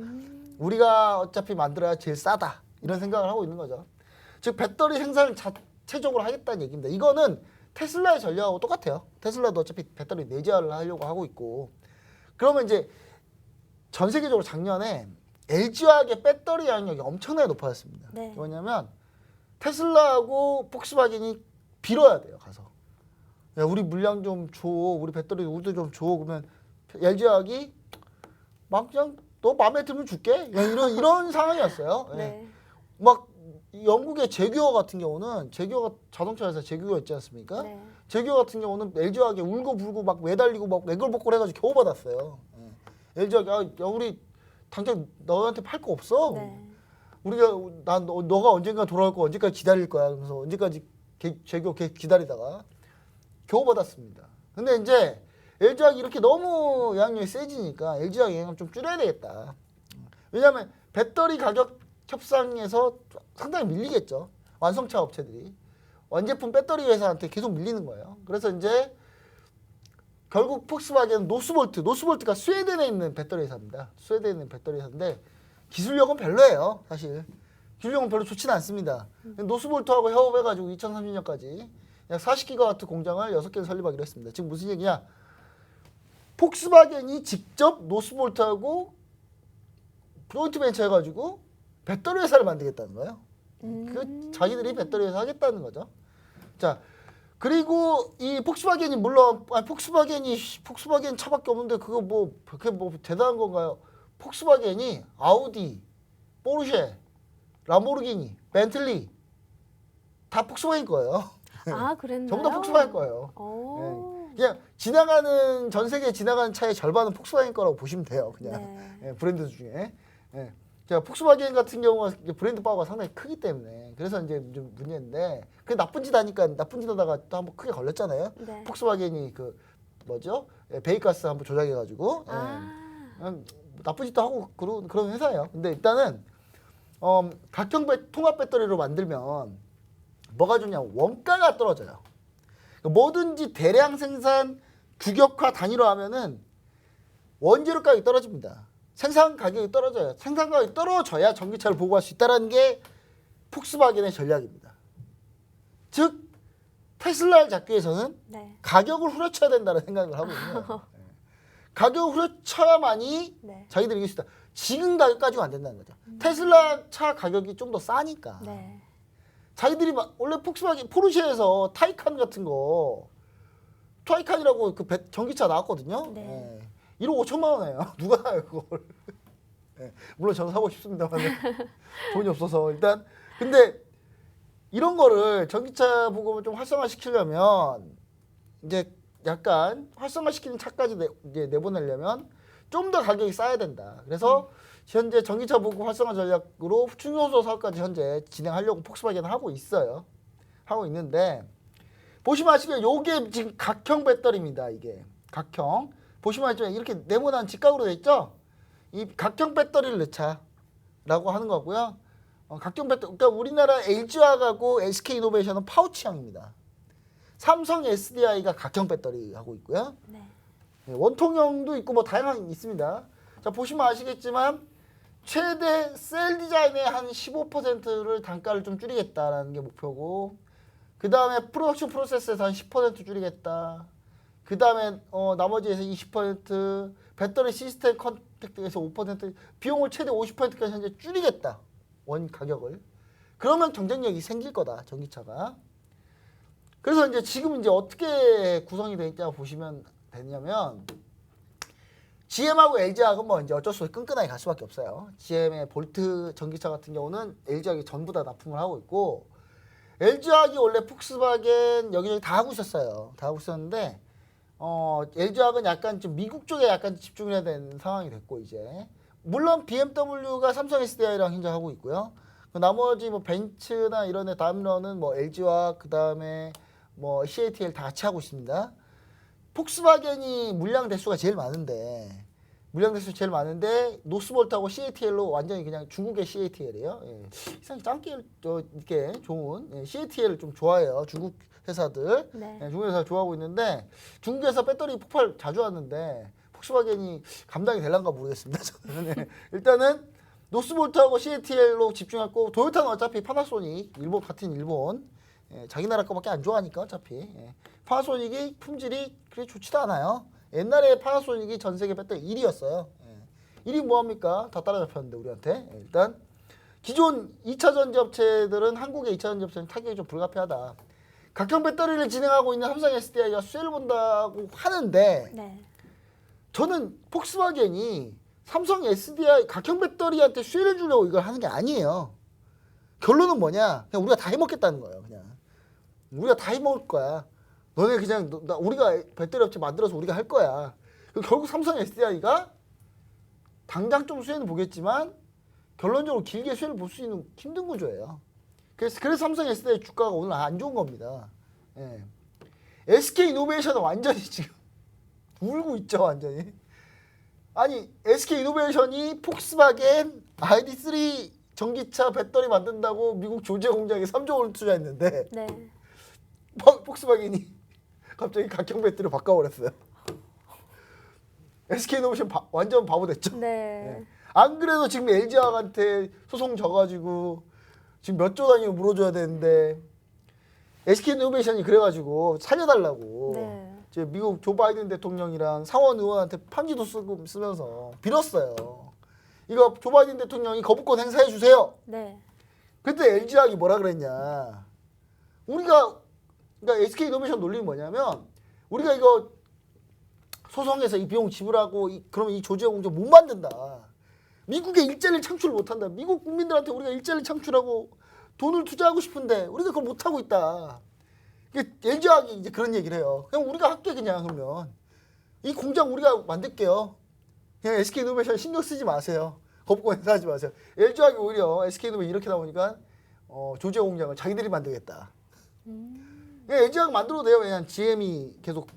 Speaker 2: 우리가 어차피 만들어야 제일 싸다. 이런 생각을 하고 있는 거죠. 즉 배터리 생산을 자체적으로 하겠다는 얘기입니다. 이거는 테슬라의 전략하고 똑같아요. 테슬라도 어차피 배터리 내재화를 하려고 하고 있고. 그러면 이제 전 세계적으로 작년에 LG화학의 배터리 양력이 엄청나게 높아졌습니다.
Speaker 1: 네.
Speaker 2: 뭐냐면 테슬라하고 폭스바겐이 빌어야 돼요. 가서. 야, 우리 물량 좀 줘. 우리 배터리 우리도 좀 줘. 그러면 LG화학이 막 그냥 너 마음에 들면 줄게. 야, 이런 상황이었어요. 예.
Speaker 1: 네.
Speaker 2: 막 영국의 제규어 같은 경우는 제규어가 자동차 회사 제규어 있지 않습니까?
Speaker 1: 네.
Speaker 2: 제규어 같은 경우는 LG화학에 울고 불고 막 매달리고 막 애걸복걸 해가지고 겨우 받았어요. 예. LG화학이 야 우리 당장 너한테 팔 거 없어.
Speaker 1: 네.
Speaker 2: 우리가 너가 언젠가 돌아올 거 언제까지 기다릴 거야. 그래서 언제까지 제규어 기다리다가 겨우 받았습니다. 근데 이제 LG화학이 이렇게 너무 영향력이 세지니까 LG화학 영향을 좀 줄여야 되겠다. 왜냐하면 배터리 가격 협상에서 상당히 밀리겠죠. 완성차 업체들이. 완제품 배터리 회사한테 계속 밀리는 거예요. 그래서 이제 결국 폭스바겐은 노스볼트가 스웨덴에 있는 배터리 회사입니다. 스웨덴에 있는 배터리 회사인데 기술력은 별로예요. 사실. 기술력은 별로 좋지는 않습니다. 노스볼트하고 협업해가지고 2030년까지 약 40기가와트 공장을 6개를 설립하기로 했습니다. 지금 무슨 얘기냐? 폭스바겐이 직접 노스볼트하고 조인트 벤처 해가지고 배터리 회사를 만들겠다는 거예요. 그 자기들이 배터리 회사 하겠다는 거죠. 자, 그리고 이 폭스바겐이 물론 폭스바겐 차밖에 없는데 그게 뭐 대단한 건가요? 폭스바겐이 아우디, 포르쉐, 람보르기니, 벤틀리 다 폭스바겐 거예요.
Speaker 1: 아, 그랬나요?
Speaker 2: 전부 다 폭스바겐 거예요.
Speaker 1: 오.
Speaker 2: 그냥 전 세계에 지나가는 차의 절반은 폭스바겐 거라고 보시면 돼요. 그냥
Speaker 1: 네.
Speaker 2: 브랜드 중에. 자, 폭스바겐 같은 경우가 브랜드 파워가 상당히 크기 때문에 그래서 이제 좀 문제인데 그게 나쁜 짓 하다가 또 한번 크게 걸렸잖아요.
Speaker 1: 네.
Speaker 2: 폭스바겐이 배기가스 한번 조작해가지고 나쁜 짓도 하고 그런 회사예요. 근데 일단은 각형 통합 배터리로 만들면 뭐가 좋냐? 원가가 떨어져요. 뭐든지 대량 생산 규격화 단위로하면은 원재료 가격이 떨어집니다. 생산 가격이 떨어져요. 생산 가격이 떨어져야 전기차를 보급할 수 있다는 게 폭스바겐의 전략입니다. 즉 테슬라를 잡기 위해서는
Speaker 1: 네.
Speaker 2: 가격을 후려쳐야 된다는 생각을 하고 있는 거예요. 가격을 후려쳐야만이
Speaker 1: 네.
Speaker 2: 자기들이 이길 수 있다. 지금 가격 가지고 안 된다는 거죠. 테슬라 차 가격이 좀 더 싸니까.
Speaker 1: 네.
Speaker 2: 자기들이 원래 폭스바겐 포르쉐에서 타이칸 같은 거 타이칸이라고 그 전기차 나왔거든요.
Speaker 1: 네.
Speaker 2: 1억 5천만 원이에요. 누가 사요 그걸? 물론 저는 사고 싶습니다만 돈이 없어서 일단 근데 이런 거를 전기차 보급을 좀 활성화시키려면 이제 약간 활성화시키는 차까지 이제 내보내려면 좀 더 가격이 싸야 된다. 그래서 현재 전기차 보급 활성화 전략으로 충전소 사업까지 현재 진행하려고 폭스바겐은 하고 있어요. 하고 있는데 보시면 아시겠지만 요게 지금 각형 배터리입니다. 이게 각형 보시면 알지만 이렇게 네모난 직각으로 돼 있죠. 이 각형 배터리를 넣자라고 하는 거고요. 각형 배터리, 그러니까 우리나라 LG화학하고 SK이노베이션은 파우치형입니다. 삼성 SDI가 각형 배터리 하고 있고요.
Speaker 1: 네.
Speaker 2: 네, 원통형도 있고 뭐 다양하게 있습니다. 자, 보시면 아시겠지만 최대 셀 디자인의 한 15%를 단가를 좀 줄이겠다라는 게 목표고, 그 다음에 프로덕션 프로세스에서 한 10% 줄이겠다. 그 다음에 나머지에서 20%, 배터리 시스템 컨택트에서 5%, 비용을 최대 50%까지 현재 줄이겠다. 원 가격을. 그러면 경쟁력이 생길 거다, 전기차가. 그래서 이제 지금 이제 어떻게 구성이 되어 있냐 보시면 되냐면, GM하고 LG하고는 뭐 이제 어쩔 수 없이 끈끈하게 갈 수밖에 없어요. GM의 볼트 전기차 같은 경우는 LG하고 전부 다 납품을 하고 있고, LG화학이 원래 폭스바겐 여기저기 다 하고 있었어요. 다 하고 있었는데 LG화학은 약간 좀 미국 쪽에 약간 집중을 해야 되는 상황이 됐고, 이제 물론 BMW가 삼성 SDI랑 현재 하고 있고요. 그 나머지 뭐 벤츠나 이런 애 다음러는 뭐 LG화학, 그 다음에 뭐 CATL 다 같이 하고 있습니다. 폭스바겐이 물량 대수가 제일 많은데, 노스볼트하고 CATL로 완전히 그냥 중국의 CATL이에요. 예. 이상하게 짱게 이렇게 좋은 CATL을 좀 좋아해요. 중국 회사들.
Speaker 1: 네.
Speaker 2: 예, 중국 회사 좋아하고 있는데, 중국에서 배터리 폭발 자주 하는데 폭스바겐이 감당이 될란가 모르겠습니다. 저는. 예. 일단은 노스볼트하고 CATL로 집중했고, 도요타는 어차피 파나소닉, 일본 같은 일본. 예, 자기 나라 거밖에 안 좋아하니까 어차피. 예. 파나소닉이 품질이 그렇게 좋지도 않아요. 옛날에 파나소닉이 전 세계 배터리 1위였어요. 예. 1위 뭐합니까? 다 따라잡혔는데 우리한테. 예, 일단 기존 2차 전지 업체들은, 한국의 2차 전지 업체는 타격이 좀 불가피하다. 각형 배터리를 진행하고 있는 삼성 SDI가 수혜를 본다고 하는데,
Speaker 1: 네.
Speaker 2: 저는 폭스바겐이 삼성 SDI 각형 배터리한테 수혜를 주려고 이걸 하는 게 아니에요. 결론은 뭐냐? 그냥 우리가 다 해먹겠다는 거예요. 그냥 우리가 다 해먹을 거야. 너네 그냥 우리가 배터리 업체 만들어서 우리가 할 거야. 결국 삼성 SDI가 당장 좀 수혜는 보겠지만 결론적으로 길게 수혜를 볼 수 있는 힘든 구조예요. 그래서 삼성 SDI 주가가 오늘 안 좋은 겁니다. 예. SK이노베이션은 완전히 지금 울고 있죠, 완전히. 아니, SK이노베이션이 폭스바겐 ID3 전기차 배터리 만든다고 미국 조지아 공장에 3조 원을 투자했는데,
Speaker 1: 네.
Speaker 2: 폭스바겐이 갑자기 각형 배터리로 바꿔버렸어요. SK이노베이션 완전 바보 됐죠.
Speaker 1: 네.
Speaker 2: 안 그래도 지금 LG화학한테 소송 져가지고 지금 몇 조 단위로 물어줘야 되는데, SK이노베이션이 그래가지고 살려달라고
Speaker 1: 네.
Speaker 2: 이제 미국 조 바이든 대통령이랑 상원 의원한테 편지도 쓰면서 빌었어요. 이거 조 바이든 대통령이 거부권 행사해 주세요.
Speaker 1: 네.
Speaker 2: 그때 LG화학이 뭐라 그랬냐? 그러니까 SK이노베이션 논리는 뭐냐면, 우리가 이거 소송해서 이 비용 지불하고 그러면 이 조지아 공장 못 만든다. 미국에 일자리를 창출 못한다. 미국 국민들한테 우리가 일자리를 창출하고 돈을 투자하고 싶은데 우리가 그걸 못하고 있다. LG화학이 이제 그런 얘기를 해요. 그냥 우리가 할게, 그냥. 그러면 이 공장 우리가 만들게요. 그냥 SK이노베이션 신경 쓰지 마세요. 거부권 행사하지 마세요. LG화학이 오히려 SK이노베이션 이렇게 나오니까 조지아 공장을 자기들이 만들겠다. 그냥 LG화학 만들어도 돼요. 그냥 GM이 계속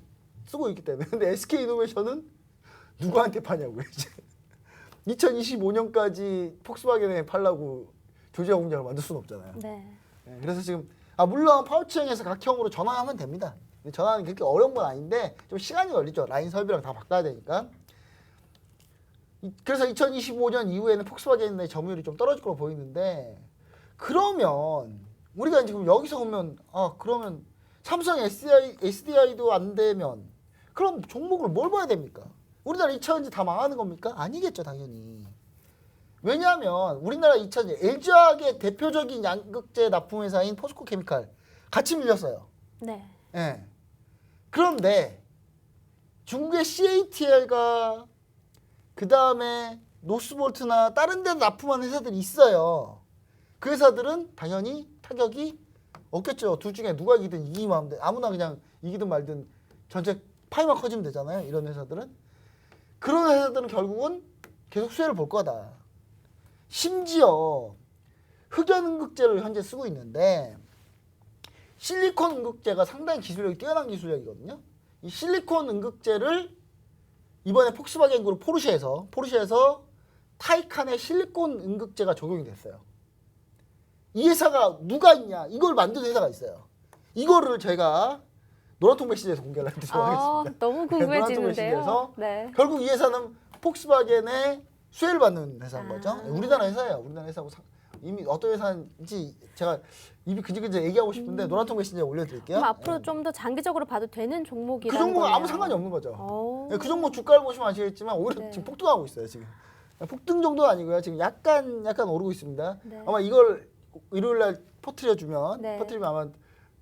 Speaker 2: 쓰고 있기 때문에. 근데 SK이노베이션은 누구한테 파냐고요, 이제. 2025년까지 폭스바겐에 팔라고 조지아 공장을 만들 수는 없잖아요.
Speaker 1: 네.
Speaker 2: 네, 그래서 지금 물론 파우치형에서 각형으로 전환하면 됩니다. 전환은 그렇게 어려운 건 아닌데 좀 시간이 걸리죠. 라인 설비랑 다 바꿔야 되니까. 그래서 2025년 이후에는 폭스바겐의 점유율이 좀 떨어질 걸로 보이는데, 그러면 우리가 지금 여기서 보면 그러면 삼성 SDI도 안 되면 그럼 종목을 뭘 봐야 됩니까? 우리나라 2차전지 다 망하는 겁니까? 아니겠죠, 당연히. 왜냐하면 우리나라 2차전지 LG화학의 대표적인 양극재 납품회사인 포스코케미칼 같이 밀렸어요.
Speaker 1: 네.
Speaker 2: 예. 그런데 중국의 CATL과 그 다음에 노스볼트나 다른 데 납품하는 회사들이 있어요. 그 회사들은 당연히 타격이 없겠죠. 둘 중에 누가 이기든 이기면 하면 돼. 아무나 그냥 이기든 말든 전체 파이만 커지면 되잖아요. 이런 회사들은. 그런 회사들은 결국은 계속 수혜를 볼 거다. 심지어 흑연응급제를 현재 쓰고 있는데, 실리콘 응급제가 상당히 기술력이 뛰어난 기술력이거든요. 이 실리콘 응급제를 이번에 폭스바겐 그룹 포르쉐에서 타이칸의 실리콘 음극재가 적용이 됐어요. 이 회사가 누가 있냐? 이걸 만든 회사가 있어요. 이거를 제가 노란통 메시지에서 공개를 하도록 하겠습니다.
Speaker 1: 너무
Speaker 2: 노란통
Speaker 1: 궁금해지는데요.
Speaker 2: 메시지에서
Speaker 1: 네.
Speaker 2: 결국 이 회사는 폭스바겐의 수혜를 받는 회사인 거죠. 우리나라 회사예요. 우리나라 회사고 이미 어떤 회사인지 제가 입이 근질근질 얘기하고 싶은데 노란통 메시지에 올려드릴게요.
Speaker 1: 그럼 앞으로 좀 더 장기적으로 봐도 되는
Speaker 2: 그
Speaker 1: 종목이라는
Speaker 2: 종목은
Speaker 1: 거네요.
Speaker 2: 아무 상관이 없는 거죠.
Speaker 1: 오.
Speaker 2: 그 종목 주가를 보시면 아시겠지만 오히려
Speaker 1: 네.
Speaker 2: 지금 폭등하고 있어요. 지금 폭등 정도는 아니고요. 지금 약간 오르고 있습니다.
Speaker 1: 네.
Speaker 2: 아마 이걸 일요일 날 퍼뜨려주면
Speaker 1: 네.
Speaker 2: 퍼뜨리면 아마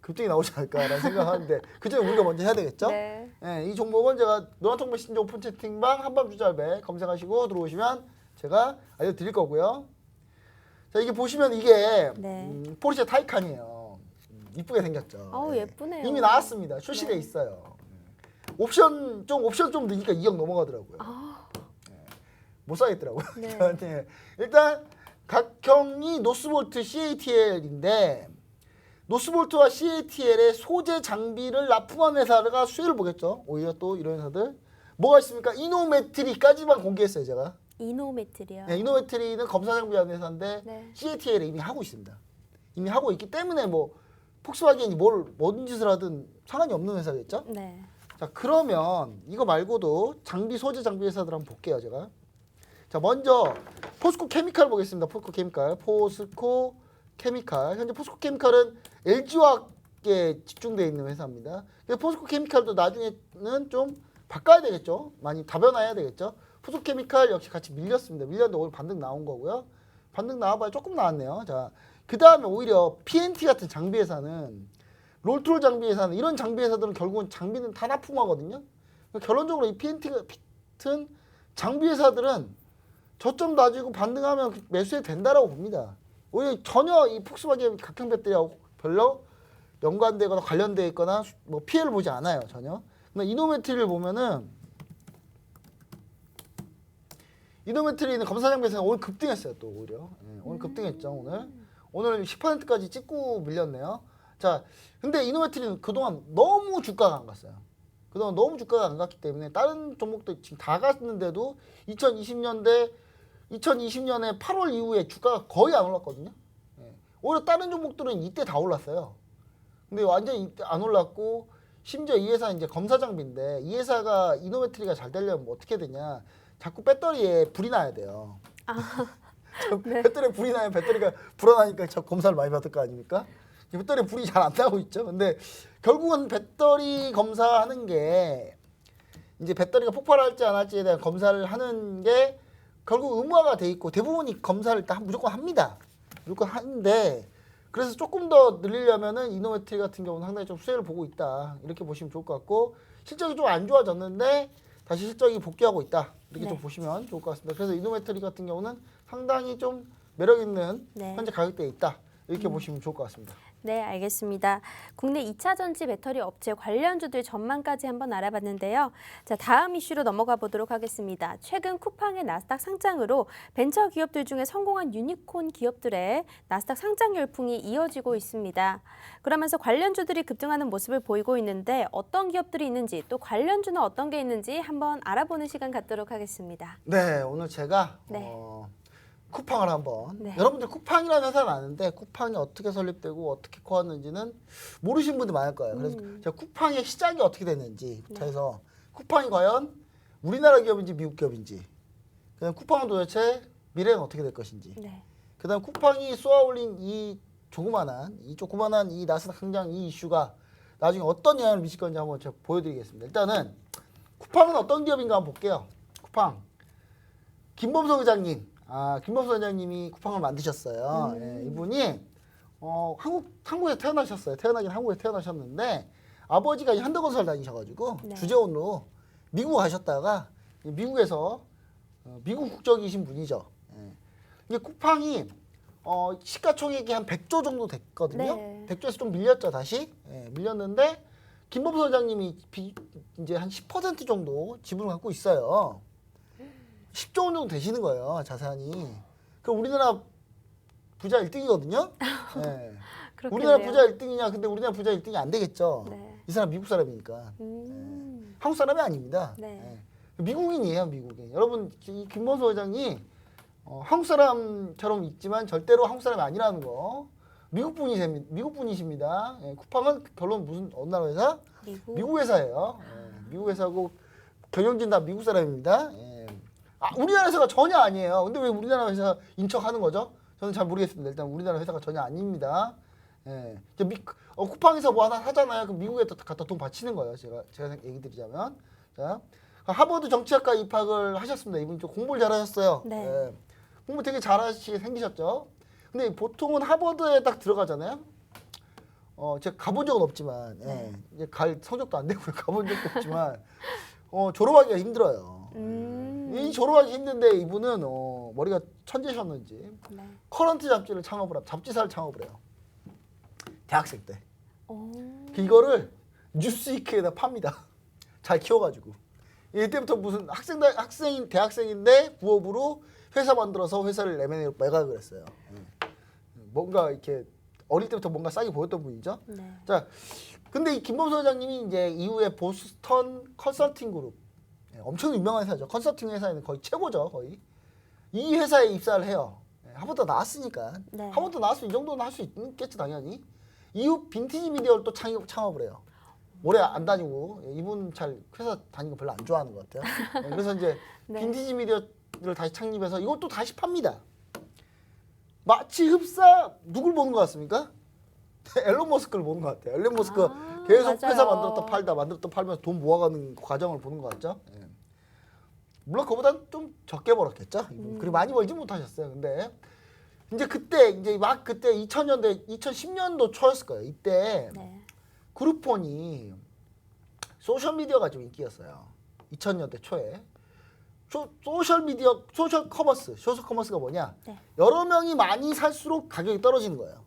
Speaker 2: 급등이 나오지 않을까라는 생각하는데 그 전에 우리가 먼저 해야 되겠죠?
Speaker 1: 네.
Speaker 2: 네, 이 종목은 제가 노란통 메신저 오픈 채팅방 한밤주잘배 검색하시고 들어오시면 제가 알려드릴 거고요. 자, 이게 보시면 이게
Speaker 1: 네.
Speaker 2: 포르쉐 타이칸이에요. 이쁘게 생겼죠.
Speaker 1: 어우,
Speaker 2: 네.
Speaker 1: 예쁘네요.
Speaker 2: 이미 나왔습니다. 출시돼
Speaker 1: 네.
Speaker 2: 있어요. 옵션 좀 넣으니까 2억 넘어가더라고요.
Speaker 1: 아,
Speaker 2: 못 사겠더라고요.
Speaker 1: 네.
Speaker 2: 네. 일단 각형이 노스볼트 CATL인데 노스볼트와 CATL의 소재 장비를 납품한 회사가 수혜를 보겠죠. 오히려 또 이런 회사들 뭐가 있습니까? 이노메트리까지만 공개했어요, 제가.
Speaker 1: 이노메트리요.
Speaker 2: 네, 이노메트리는 검사 장비하는 회사인데
Speaker 1: 네.
Speaker 2: CATL에 이미 하고 있습니다. 이미 하고 있기 때문에 뭐 폭스바겐이 뭔 짓을 하든 상관이 없는 회사겠죠.
Speaker 1: 네.
Speaker 2: 자, 그러면 이거 말고도 소재 장비 회사들 한번 볼게요, 제가. 자, 먼저 포스코 케미칼 보겠습니다. 포스코 케미칼. 현재 포스코 케미칼은 LG화학에 집중되어 있는 회사입니다. 그래서 포스코 케미칼도 나중에는 좀 바꿔야 되겠죠. 많이 다변화해야 되겠죠. 포스코 케미칼 역시 같이 밀렸습니다. 밀렸는데 오늘 반등 나온 거고요. 반등 나와봐야 조금 나왔네요. 자, 그 다음에 오히려 PNT 같은 장비 회사는 롤트롤 장비 회사는 이런 장비 회사들은 결국은 장비는 다 납품하거든요. 그러니까 결론적으로 이 PNT 같은 장비 회사들은 저점 놔주고 반등하면 매수해도 된다라고 봅니다. 오히려 전혀 이 폭스바겐 각형 배터리하고 별로 연관되거나 관련되어 있거나 뭐 피해를 보지 않아요, 전혀. 근데 이노메트리를 보면은 이노메트리는 검사장비에서 오늘 급등했어요, 또 오히려. 네, 오늘 급등했죠, 오늘 10%까지 찍고 밀렸네요. 자, 근데 이노메트리는 그동안 너무 주가가 안 갔어요. 그동안 너무 주가가 안 갔기 때문에 다른 종목들 지금 다 갔는데도 2020년에 8월 이후에 주가가 거의 안 올랐거든요. 예. 오히려 다른 종목들은 이때 다 올랐어요. 근데 완전히 이때 안 올랐고 심지어 이 회사는 이제 검사 장비인데 이 회사가 이노메트리가 잘 되려면 뭐 어떻게 되냐. 자꾸 배터리에 불이 나야 돼요.
Speaker 1: 네.
Speaker 2: 배터리에 불이 나면 배터리가 불어나니까 저 검사를 많이 받을 거 아닙니까? 배터리에 불이 잘 안 나고 있죠. 근데 결국은 배터리 검사하는 게 이제 배터리가 폭발할지 안 할지에 대한 검사를 하는 게 결국 의무화가 돼 있고 대부분이 검사를 다 무조건 합니다. 무조건 하는데 그래서 조금 더 늘리려면은 이노메트리 같은 경우는 상당히 좀 수혜를 보고 있다. 이렇게 보시면 좋을 것 같고 실적이 좀 안 좋아졌는데 다시 실적이 복귀하고 있다. 이렇게
Speaker 1: 네.
Speaker 2: 좀 보시면 좋을 것 같습니다. 그래서 이노메트리 같은 경우는 상당히 좀 매력 있는
Speaker 1: 네.
Speaker 2: 현재 가격대에 있다. 이렇게 보시면 좋을 것 같습니다.
Speaker 1: 네, 알겠습니다. 국내 2차 전지 배터리 업체 관련주들 전망까지 한번 알아봤는데요. 자, 다음 이슈로 넘어가 보도록 하겠습니다. 최근 쿠팡의 나스닥 상장으로 벤처 기업들 중에 성공한 유니콘 기업들의 나스닥 상장 열풍이 이어지고 있습니다. 그러면서 관련주들이 급등하는 모습을 보이고 있는데 어떤 기업들이 있는지 또 관련주는 어떤 게 있는지 한번 알아보는 시간 갖도록 하겠습니다.
Speaker 2: 네, 오늘 제가
Speaker 1: 네.
Speaker 2: 쿠팡을 한번
Speaker 1: 네.
Speaker 2: 여러분들 쿠팡이라는 회사는 아는데 쿠팡이 어떻게 설립되고 어떻게 커왔는지는 모르시는 분들 많을 거예요. 그래서 제가 쿠팡의 시작이 어떻게 됐는지부터 해서 쿠팡이 과연 우리나라 기업인지 미국 기업인지 그다음 쿠팡은 도대체 미래는 어떻게 될 것인지
Speaker 1: 네.
Speaker 2: 그다음 쿠팡이 쏘아올린 이 조그만한 이 나스닥 상장 이 이슈가 나중에 어떤 영향을 미칠 건지 한번 제가 보여드리겠습니다. 일단은 쿠팡은 어떤 기업인가 한번 볼게요. 쿠팡 김범석 회장님. 김범석 회장님이 쿠팡을 만드셨어요. 예, 이분이 한국에서 태어나셨어요. 태어나긴 한국에서 태어나셨는데 아버지가 현대건설 다니셔가지고
Speaker 1: 네.
Speaker 2: 주재원으로 미국 가셨다가 미국에서 미국 국적이신 분이죠. 예. 이게 쿠팡이 시가총액이 한 100조 정도 됐거든요.
Speaker 1: 네.
Speaker 2: 100조에서 좀 밀렸죠, 다시. 예, 밀렸는데 김범석 회장님이 이제 한 10% 정도 지분을 갖고 있어요. 10조 원 정도 되시는 거예요, 자산이. 그럼 우리나라 부자 1등이거든요. 네.
Speaker 1: 그렇겠네요.
Speaker 2: 우리나라 부자 1등이냐? 근데 우리나라 부자 1등이 안 되겠죠.
Speaker 1: 네.
Speaker 2: 이 사람 미국 사람이니까. 한국 사람이 아닙니다.
Speaker 1: 네.
Speaker 2: 미국인이에요, 미국인. 여러분, 이 김범수 회장이 한국 사람처럼 있지만 절대로 한국 사람이 아니라는 거. 미국 분이십니다. 예, 쿠팡은 결론 무슨 어느 나라 회사? 미국 회사예요. 예, 미국 회사고 경영진 다 미국 사람입니다. 예. 우리나라 회사가 전혀 아니에요. 근데 왜 우리나라 회사 인척하는 거죠? 저는 잘 모르겠습니다. 일단 우리나라 회사가 전혀 아닙니다. 예. 쿠팡에서 뭐 하나 하잖아요. 그럼 미국에 갖다 돈 바치는 거예요. 제가 얘기 드리자면. 자, 하버드 정치학과 입학을 하셨습니다. 이분 좀 공부를 잘하셨어요.
Speaker 1: 네.
Speaker 2: 예. 공부 되게 잘하시게 생기셨죠. 근데 보통은 하버드에 딱 들어가잖아요. 제가 가본 적은 없지만, 예. 이제 갈 성적도 안 되고요. 가본 적도 없지만, 졸업하기가 힘들어요. 이 졸업하기 힘든데 이분은 머리가 천재셨는지
Speaker 1: 네.
Speaker 2: 커런트 잡지사를 창업을 해요. 대학생 때.
Speaker 1: 오.
Speaker 2: 이거를 뉴스위크에다 팝니다. 잘 키워가지고. 이때부터 무슨 대학생인데 부업으로 회사 만들어서 회사를 M&A로 매각을 했어요. 뭔가 이렇게 어릴 때부터 뭔가 싸게 보였던 분이죠.
Speaker 1: 네.
Speaker 2: 자, 근데 이 김범수 회장님이 이제 이후에 보스턴 컨설팅 그룹, 엄청 유명한 회사죠. 컨설팅 회사에는 거의 최고죠, 거의. 이 회사에 입사를 해요. 하버드 나왔으니까.
Speaker 1: 네.
Speaker 2: 하버드 나왔으면 이 정도는 할 수 있겠지, 당연히. 이후 빈티지 미디어를 또 창업을 해요. 오래 안 다니고, 이분 잘 회사 다니는 거 별로 안 좋아하는 것 같아요. 그래서 이제
Speaker 1: 네.
Speaker 2: 빈티지 미디어를 다시 창립해서 이것도 다시 팝니다. 마치 흡사 누굴 보는 것 같습니까? 앨런 머스크를 보는 것 같아요. 앨런 머스크 계속
Speaker 1: 맞아요.
Speaker 2: 회사 만들었다 팔면서 돈 모아가는 과정을 보는 것 같죠. 예. 물론 그보다는 좀 적게 벌었겠죠. 그리고 많이 벌지 못하셨어요. 근데 이제 그때 2000년대 2010년도 초였을 거예요. 이때
Speaker 1: 네.
Speaker 2: 그룹폰이 소셜 미디어가 좀 인기였어요. 2000년대 초에. 소셜 커머스가 뭐냐?
Speaker 1: 네.
Speaker 2: 여러 명이 많이 살수록 가격이 떨어지는 거예요.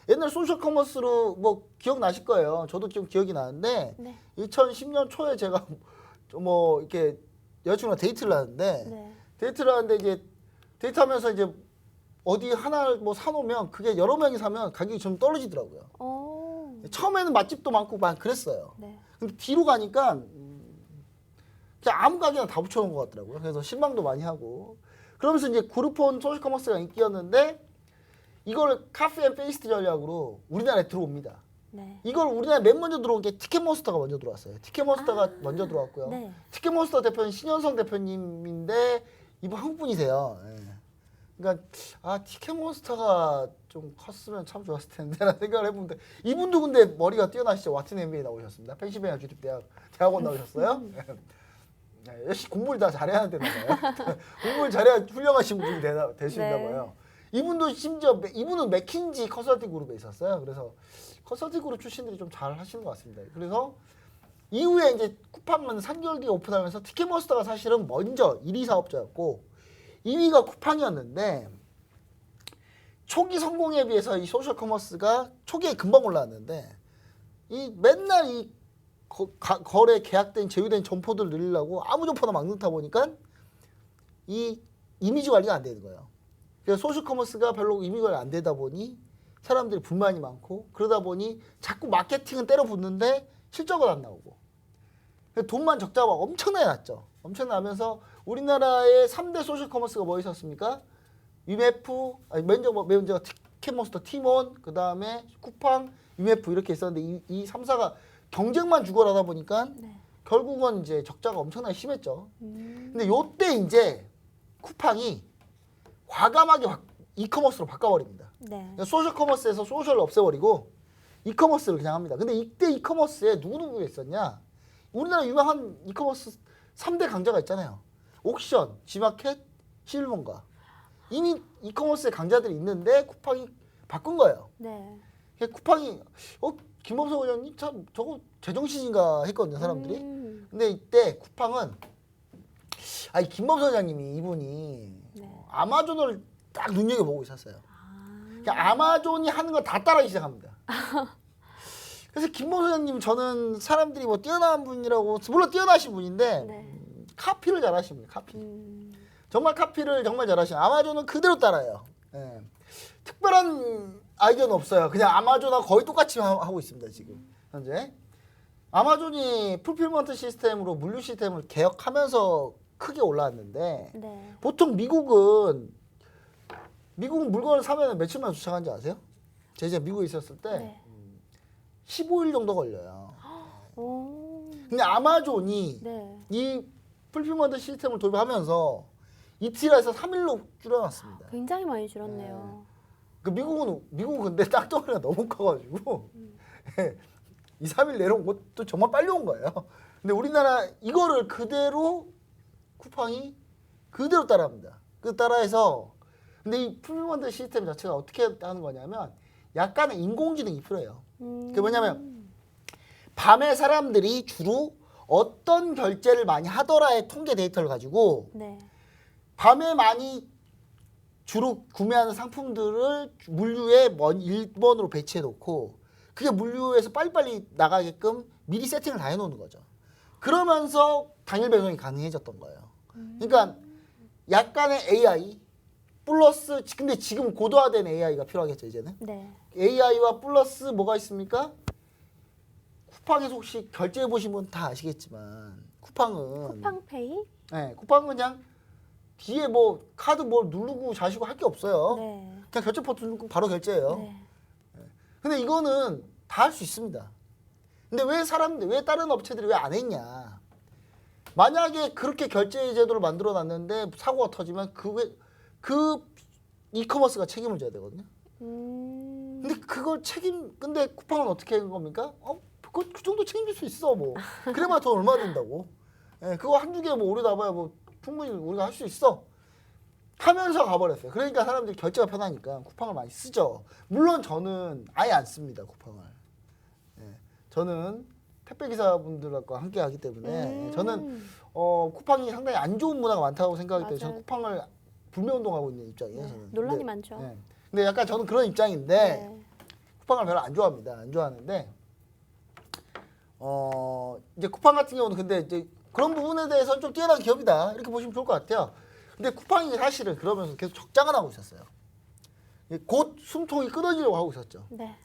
Speaker 2: 옛날 소셜 커머스로 뭐 기억나실 거예요. 저도 좀 기억이 나는데
Speaker 1: 네.
Speaker 2: 2010년 초에 제가 뭐 이렇게 여자친구랑 데이트를 하는데
Speaker 1: 네.
Speaker 2: 이제 데이트하면서 이제 어디 하나 뭐 사놓으면 그게 여러 명이 사면 가격이 좀 떨어지더라고요.
Speaker 1: 오.
Speaker 2: 처음에는 맛집도 많고 막 그랬어요.
Speaker 1: 네.
Speaker 2: 근데 뒤로 가니까 그냥 아무 가게나 다 붙여놓은 것 같더라고요. 그래서 실망도 많이 하고 그러면서 이제 그룹폰 소셜 커머스가 인기였는데 이걸 카피 앤 페이스트 전략으로 우리나라에 들어옵니다.
Speaker 1: 네.
Speaker 2: 이걸 우리나라에 맨 먼저 들어온 게 티켓몬스터가 먼저 들어왔어요. 티켓몬스터가 먼저 들어왔고요.
Speaker 1: 네.
Speaker 2: 티켓몬스터 대표는 신현성 대표님인데 이분 한국 분이세요. 예. 그러니까 티켓몬스터가 좀 컸으면 참 좋았을 텐데라는 생각을 해보는데 이분도 근데 머리가 뛰어나시죠. 와튼 MBA 나오셨습니다. 펜실베니아 주립대학원 나오셨어요. 역시 공부를 다 잘해야 되나 봐요. 공부를 잘해야 훌륭하신 분이 되시나
Speaker 1: 네.
Speaker 2: 봐요. 이분도 심지어 이분은 맥킨지 컨설팅 그룹에 있었어요. 그래서 컨설팅 그룹 출신들이 좀 잘 하시는 것 같습니다. 그래서 이후에 이제 쿠팡은 3개월 뒤에 오픈하면서 티켓몬스터가 사실은 먼저 1위 사업자였고 2위가 쿠팡이었는데 초기 성공에 비해서 이 소셜 커머스가 초기에 금방 올라왔는데 이 맨날 이 거래 계약된 제휴된 점포들 늘리려고 아무 점포나 막 넣다 보니까 이 이미지 관리가 안 되는 거예요. 그래서 소셜 커머스가 별로 이미지 관리 안 되다 보니 사람들이 불만이 많고 그러다 보니 자꾸 마케팅은 때려 붓는데 실적은 안 나오고 돈만 적자가 엄청나게 났죠. 엄청나면서 우리나라의 3대 소셜 커머스가 뭐 있었습니까? 먼저 티켓몬스터, 티몬, 그 다음에 쿠팡, 위메프 이렇게 있었는데 이 3사가 경쟁만 죽어라다 보니까
Speaker 1: 네.
Speaker 2: 결국은 이제 적자가 엄청나게 심했죠. 근데 요때 이제 쿠팡이 과감하게 이커머스로 바꿔버립니다.
Speaker 1: 네.
Speaker 2: 그러니까 소셜 커머스에서 소셜을 없애버리고 이커머스를 그냥 합니다. 근데 이때 이커머스에 누구누구가 있었냐? 우리나라 유명한 이커머스 3대 강자가 있잖아요. 옥션, 지마켓, 실몬가. 이미 이커머스의 강자들이 있는데 쿠팡이 바꾼 거예요.
Speaker 1: 네.
Speaker 2: 쿠팡이 김범수 회장님 참 저거 제정신인가 했거든요, 사람들이.
Speaker 1: 음.
Speaker 2: 근데 이때 쿠팡은 이 김범수 회장님이 이분이
Speaker 1: 네.
Speaker 2: 아마존을 딱 눈여겨보고 있었어요. 그냥 아마존이 하는 거 다 따라하기 시작합니다. 그래서 김범수 회장님 저는 사람들이 뭐 뛰어난 분이라고 물론 뛰어나신 분인데
Speaker 1: 네.
Speaker 2: 카피를 잘하십니다. 정말 카피를 정말 잘하시는 아마존은 그대로 따라해요. 예. 특별한 아이디어는 없어요. 그냥 아마존하고 거의 똑같이 하고 있습니다. 지금 현재 아마존이 풀필먼트 시스템으로 물류 시스템을 개혁하면서 크게 올라왔는데
Speaker 1: 네.
Speaker 2: 보통 미국은 물건을 사면 며칠 만에 도착한지 아세요? 제가 이제 미국에 있었을 때
Speaker 1: 네.
Speaker 2: 15일 정도 걸려요.
Speaker 1: 오.
Speaker 2: 근데 아마존이
Speaker 1: 네.
Speaker 2: 이 풀필먼트 시스템을 도입하면서 이틀에서 3일로 줄여놨습니다.
Speaker 1: 굉장히 많이 줄었네요.
Speaker 2: 그 미국은 근데 땅덩어리가 너무 커가지고 2, 3일 내려온 것도 정말 빨리 온 거예요. 근데 우리나라 이거를 그대로 쿠팡이 그대로 따라합니다. 그 따라해서 근데 이 풀필먼트 시스템 자체가 어떻게 하는 거냐면 약간의 인공지능이 필요해요. 그게 뭐냐면 밤에 사람들이 주로 어떤 결제를 많이 하더라의 통계 데이터를 가지고
Speaker 1: 네.
Speaker 2: 밤에 많이 주로 구매하는 상품들을 물류에 1번으로 배치해 놓고 그게 물류에서 빨리빨리 나가게끔 미리 세팅을 다 해놓는 거죠. 그러면서 당일 배송이 가능해졌던 거예요. 그러니까 약간의 AI 플러스 근데 지금 고도화된 AI가 필요하겠죠 이제는.
Speaker 1: 네.
Speaker 2: AI와 플러스 뭐가 있습니까? 쿠팡에서 혹시 결제해 보신 분 다 아시겠지만 쿠팡은
Speaker 1: 쿠팡페이?
Speaker 2: 네, 쿠팡은 그냥 뒤에 뭐 카드 뭐 누르고 자시고 할 게 없어요.
Speaker 1: 네.
Speaker 2: 그냥 결제 버튼 누르고 바로 결제해요.
Speaker 1: 네.
Speaker 2: 근데 이거는 다 할 수 있습니다. 근데 왜 다른 업체들이 왜 안 했냐? 만약에 그렇게 결제 제도를 만들어 놨는데 사고가 터지면 그 이커머스가 책임을 져야 되거든요. 근데 근데 쿠팡은 어떻게 한 겁니까? 그 정도 책임질 수 있어 뭐. 그래봐야 돈 얼마 된다고. 예, 그거 한두 개 뭐 오류나봐야 뭐 충분히 우리가 할 수 있어. 하면서 가버렸어요. 그러니까 사람들이 결제가 편하니까 쿠팡을 많이 쓰죠. 물론 저는 아예 안 씁니다 쿠팡을. 예, 저는 택배 기사분들과 함께 하기 때문에 저는 쿠팡이 상당히 안 좋은 문화가 많다고 생각하기 때문에 저는
Speaker 1: 맞아요.
Speaker 2: 쿠팡을 불매운동하고 있는 입장이에요.
Speaker 1: 네.
Speaker 2: 저는.
Speaker 1: 논란이
Speaker 2: 근데,
Speaker 1: 많죠.
Speaker 2: 예. 근데 약간 저는 그런 입장인데
Speaker 1: 네.
Speaker 2: 쿠팡을 별로 안 좋아합니다. 안 좋아하는데 이제 쿠팡 같은 경우는 근데 이제 그런 부분에 대해서는 좀 뛰어난 기업이다 이렇게 보시면 좋을 것 같아요. 근데 쿠팡이 사실은 그러면서 계속 적자가 나고 있었어요. 곧 숨통이 끊어지려고 하고 있었죠.
Speaker 1: 네.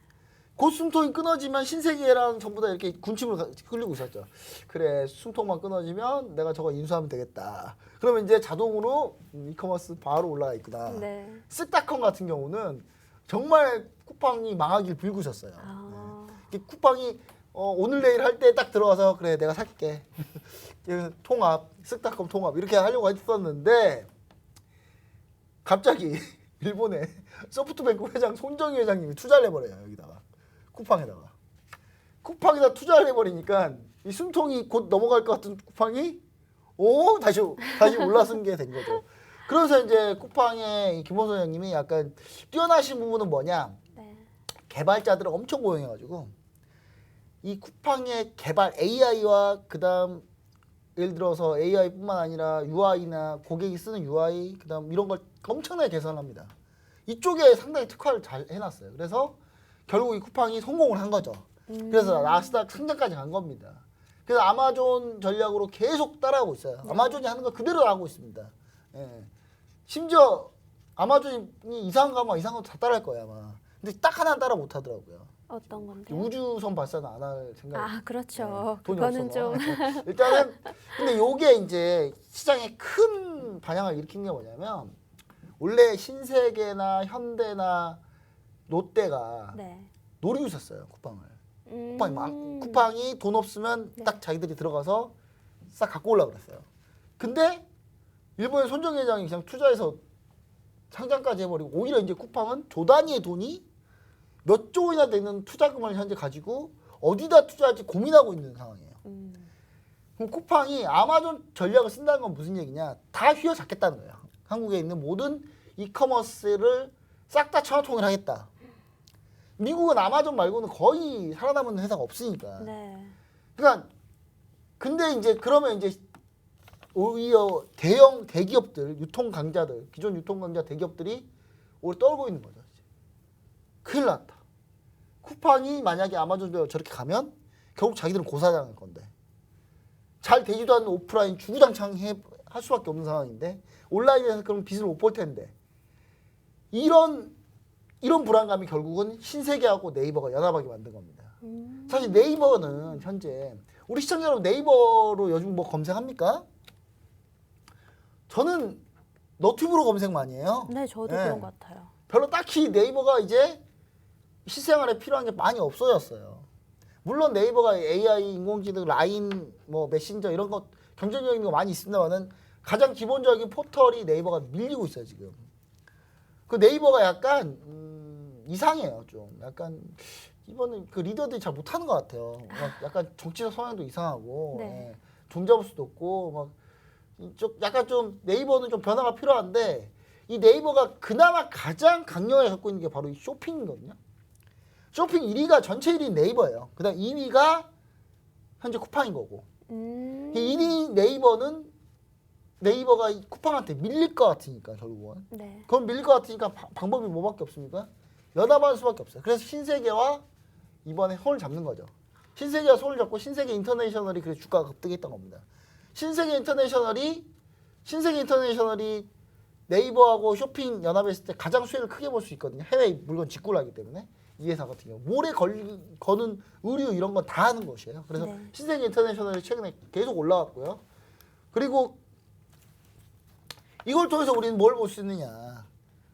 Speaker 2: 곧 숨통이 끊어지면 신세계랑 전부 다 이렇게 군침을 흘리고 있었죠. 그래 숨통만 끊어지면 내가 저거 인수하면 되겠다. 그러면 이제 자동으로 이커머스 바로 올라가 있구나.
Speaker 1: 네.
Speaker 2: 쓱닷컴 같은 경우는 정말 쿠팡이 망하길 빌고 있었어요.
Speaker 1: 아.
Speaker 2: 네. 쿠팡이 오늘 내일 할 때 딱 들어가서 그래 내가 살게 통합 쓱닷컴 통합 이렇게 하려고 했었는데 갑자기 일본의 소프트뱅크 회장 손정희 회장님이 투자를 해버려요. 여기다가 쿠팡에다 투자를 해버리니까 이 숨통이 곧 넘어갈 것 같은 쿠팡이 다시 올라선 게 된 거죠. 그래서 이제 쿠팡의 김원선 회장님이 약간 뛰어나신 부분은 뭐냐,
Speaker 1: 네.
Speaker 2: 개발자들을 엄청 고용해가지고 이 쿠팡의 개발 AI와 그다음 예를 들어서 AI뿐만 아니라 UI나 고객이 쓰는 UI 그다음 이런 걸 엄청나게 개선합니다. 이쪽에 상당히 특화를 잘 해놨어요. 그래서 결국 이 쿠팡이 성공을 한 거죠. 그래서 나스닥 상장까지 간 겁니다. 그래서 아마존 전략으로 계속 따라가고 있어요. 아마존이 하는 거 그대로 나가고 있습니다. 예. 심지어 아마존이 이상한 거 하면 이상한 거 다 따라할 거예요 아마. 근데 딱 하나 따라 못 하더라고요.
Speaker 1: 어떤 건데?
Speaker 2: 우주선 발사는 안 할 생각.
Speaker 1: 아, 그렇죠.
Speaker 2: 돈이
Speaker 1: 그거는
Speaker 2: 없어서.
Speaker 1: 좀
Speaker 2: 일단은 근데 요게 이제 시장에 큰 반향을 일으킨 게 뭐냐면 원래 신세계나 현대나 롯데가
Speaker 1: 네.
Speaker 2: 노리고 있었어요 쿠팡을.
Speaker 1: 음.
Speaker 2: 쿠팡이 돈 없으면
Speaker 1: 네.
Speaker 2: 딱 자기들이 들어가서 싹 갖고 오려고 그랬어요. 근데 일본의 손정희 회장이 그냥 투자해서 상장까지 해버리고 오히려 이제 쿠팡은 조 단위의 돈이 몇 조 원이나 되는 투자금을 현재 가지고 어디다 투자할지 고민하고 있는 상황이에요. 그럼 쿠팡이 아마존 전략을 쓴다는 건 무슨 얘기냐? 다 휘어잡겠다는 거예요. 한국에 있는 모든 이커머스를 싹 다 천하통일 하겠다. 미국은 아마존 말고는 거의 살아남은 회사가 없으니까.
Speaker 1: 네.
Speaker 2: 그러니까 근데 이제 그러면 이제 오히려 대기업들, 유통 강자들, 기존 유통 강자 대기업들이 오히려 떨고 있는 거죠. 이제. 큰일 났다. 쿠팡이 만약에 아마존대로 저렇게 가면 결국 자기들은 고사당할 건데. 잘 되지도 않는 오프라인 주구장창 할 수밖에 없는 상황인데 온라인에서 그럼 빚을 못 볼 텐데 이런 이런 불안감이 결국은 신세계하고 네이버가 연합하게 만든 겁니다. 사실 네이버는 현재 우리 시청자 여러분 네이버로 요즘 뭐 검색합니까? 저는 너튜브로 검색 많이 해요.
Speaker 1: 네, 저도
Speaker 2: 네.
Speaker 1: 그런 것 같아요.
Speaker 2: 별로 딱히 네이버가 이제 실생활에 필요한 게 많이 없어졌어요. 물론 네이버가 AI, 인공지능, 라인, 뭐 메신저 이런 거 경쟁적인 거 많이 있습니다만은 가장 기본적인 포털이 네이버가 밀리고 있어요 지금. 그 네이버가 약간 이상해요 좀. 약간 이번에 그 리더들이 잘 못하는 것 같아요. 막 약간 정치적 성향도 이상하고,
Speaker 1: 네.
Speaker 2: 예, 종잡을 수도 없고 막 이쪽 약간 좀 네이버는 좀 변화가 필요한데 이 네이버가 그나마 가장 강력하게 갖고 있는 게 바로 이 쇼핑이거든요. 쇼핑 1위가 전체 1위 네이버예요. 그다음 2위가 현재 쿠팡인 거고. 이 1위 네이버는 네이버가 이 쿠팡한테 밀릴 것 같으니까 결국은.
Speaker 1: 네.
Speaker 2: 그럼 밀릴 것 같으니까 방법이 뭐밖에 없습니까? 연합할 수밖에 없어요. 그래서 신세계와 이번에 손을 잡는 거죠. 신세계와 손을 잡고 신세계 인터내셔널이 그래서 주가가 급등했던 겁니다. 신세계 인터내셔널이 네이버하고 쇼핑 연합했을 때 가장 수혜를 크게 볼 수 있거든요. 해외 물건 직구를 하기 때문에 이 회사 같은 경우 몰에 거는 의류 이런 건 다 하는 것이에요. 그래서
Speaker 1: 네.
Speaker 2: 신세계 인터내셔널이 최근에 계속 올라왔고요. 그리고 이걸 통해서 우리는 뭘 볼 수 있느냐?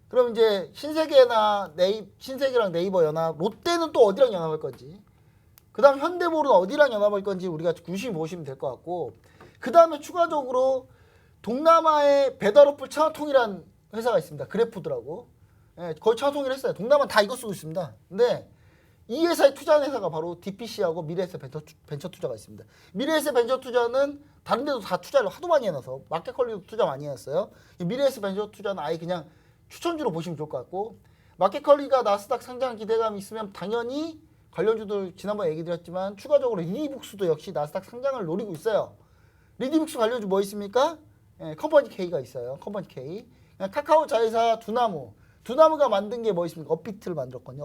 Speaker 2: 그럼 이제 신세계랑 네이버 연합, 롯데는 또 어디랑 연합할 건지, 그다음 현대몰은 어디랑 연합할 건지 우리가 유심히 보시면 될 것 같고, 그 다음에 추가적으로 동남아의 배달어플 차원통이라는 회사가 있습니다. 그래푸드라고. 예, 거의 차원통일 했어요. 동남아 다 이거 쓰고 있습니다. 근데 이 회사에 투자한 회사가 바로 DPC하고 미래에셋 벤처 투자가 있습니다. 미래에셋 벤처 투자는 다른 데도 다 투자를 하도 많이 해놔서 마켓컬리도 투자 많이 했어요. 미래에셋 벤처 투자는 아예 그냥 추천주로 보시면 좋을 것 같고, 마켓컬리가 나스닥 상장 기대감이 있으면 당연히 관련주들 지난번에 얘기 드렸지만 추가적으로 리디북스도 역시 나스닥 상장을 노리고 있어요. 리디북스 관련주 뭐 있습니까? 예, 컴퍼니 K가 있어요. 컴퍼니 K. 카카오 자회사 두나무가 만든 게 뭐 있습니까? 업비트를 만들었거든요.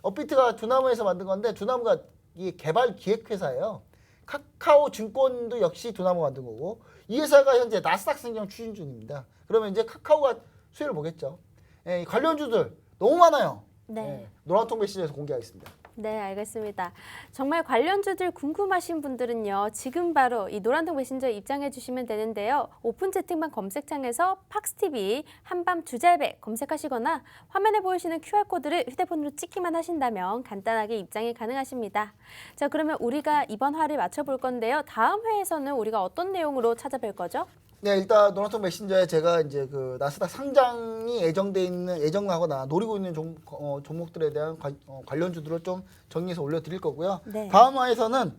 Speaker 2: 업비트가 두나무에서 만든 건데 두나무가 이 개발 기획회사예요. 카카오 증권도 역시 두나무가 만든 거고, 이 회사가 현재 나스닥 상장 추진 중입니다. 그러면 이제 카카오가 수혜를 보겠죠. 예, 관련주들 너무 많아요.
Speaker 1: 네.
Speaker 2: 예, 노란통 메시지에서 공개하겠습니다.
Speaker 1: 네, 알겠습니다. 정말 관련주들 궁금하신 분들은요, 지금 바로 이 노란통 메신저에 입장해 주시면 되는데요. 오픈 채팅방 검색창에서 팍스TV 한밤 주잘배 검색하시거나 화면에 보이시는 QR코드를 휴대폰으로 찍기만 하신다면 간단하게 입장이 가능하십니다. 자, 그러면 우리가 이번 화를 맞춰볼 건데요. 다음 회에서는 우리가 어떤 내용으로 찾아뵐 거죠?
Speaker 2: 네, 일단 노란통 메신저에 제가 이제 그 나스닥 상장이 예정하거나 노리고 있는 종목들에 대한 관련주들을 좀 정리해서 올려드릴 거고요.
Speaker 1: 네.
Speaker 2: 다음 화에서는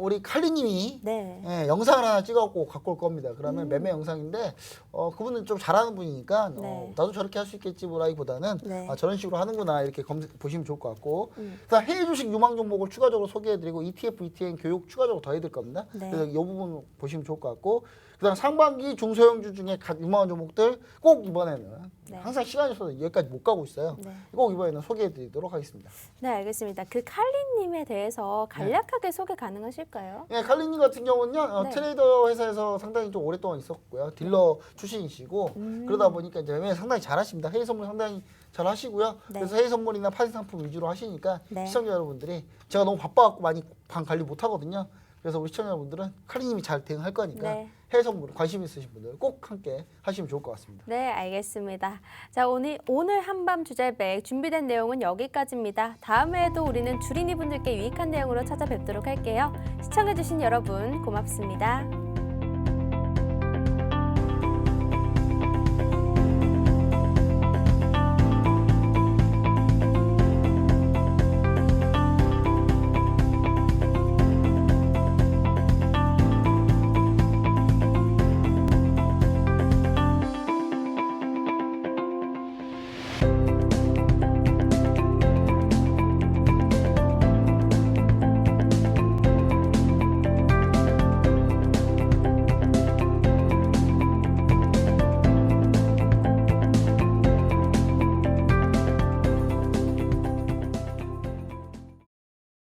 Speaker 2: 우리 칼리님이
Speaker 1: 네.
Speaker 2: 예, 영상을 하나 찍어갖고 갖고 올 겁니다. 그러면 매매 영상인데 그분은 좀 잘하는 분이니까
Speaker 1: 네.
Speaker 2: 나도 저렇게 할 수 있겠지 뭐라기보다는
Speaker 1: 네.
Speaker 2: 저런 식으로 하는구나 이렇게 보시면 좋을 것 같고, 그다음 해외 주식 유망 종목을 추가적으로 소개해드리고 ETF, ETN 교육 추가적으로 더해드릴 겁니다.
Speaker 1: 네.
Speaker 2: 그래서 이 부분 보시면 좋을 것 같고, 그다음 상반기 중소형주 중에 유망한 종목들 꼭 이번에는
Speaker 1: 네.
Speaker 2: 항상 시간이 없어서 여기까지 못 가고 있어요.
Speaker 1: 네.
Speaker 2: 꼭 이번에는 소개해드리도록 하겠습니다.
Speaker 1: 네, 알겠습니다. 그 칼리님에 대해서 간략하게 소개 가능하실까요?
Speaker 2: 예, 칼리님 같은 경우는요,
Speaker 1: 네.
Speaker 2: 트레이더 회사에서 상당히 좀 오랫동안 있었고요. 딜러 출신이시고, 그러다 보니까 이제 매매 상당히 잘 하십니다. 해외 선물 상당히 잘 하시고요.
Speaker 1: 네.
Speaker 2: 그래서 해외 선물이나 파생 상품 위주로 하시니까
Speaker 1: 네.
Speaker 2: 시청자 여러분들이, 제가 너무 바빠갖고 많이 방 관리 못 하거든요. 그래서 우리 시청자 여러분들은 칼리님이 잘 대응할 거니까
Speaker 1: 네.
Speaker 2: 해외 선물 관심 있으신 분들 꼭 함께 하시면 좋을 것 같습니다.
Speaker 1: 네, 알겠습니다. 자, 오늘 한밤 주잘백 준비된 내용은 여기까지입니다. 다음 회에도 우리는 주린이 분들께 유익한 내용으로 찾아뵙도록 할게요. 시청해주신 여러분 고맙습니다.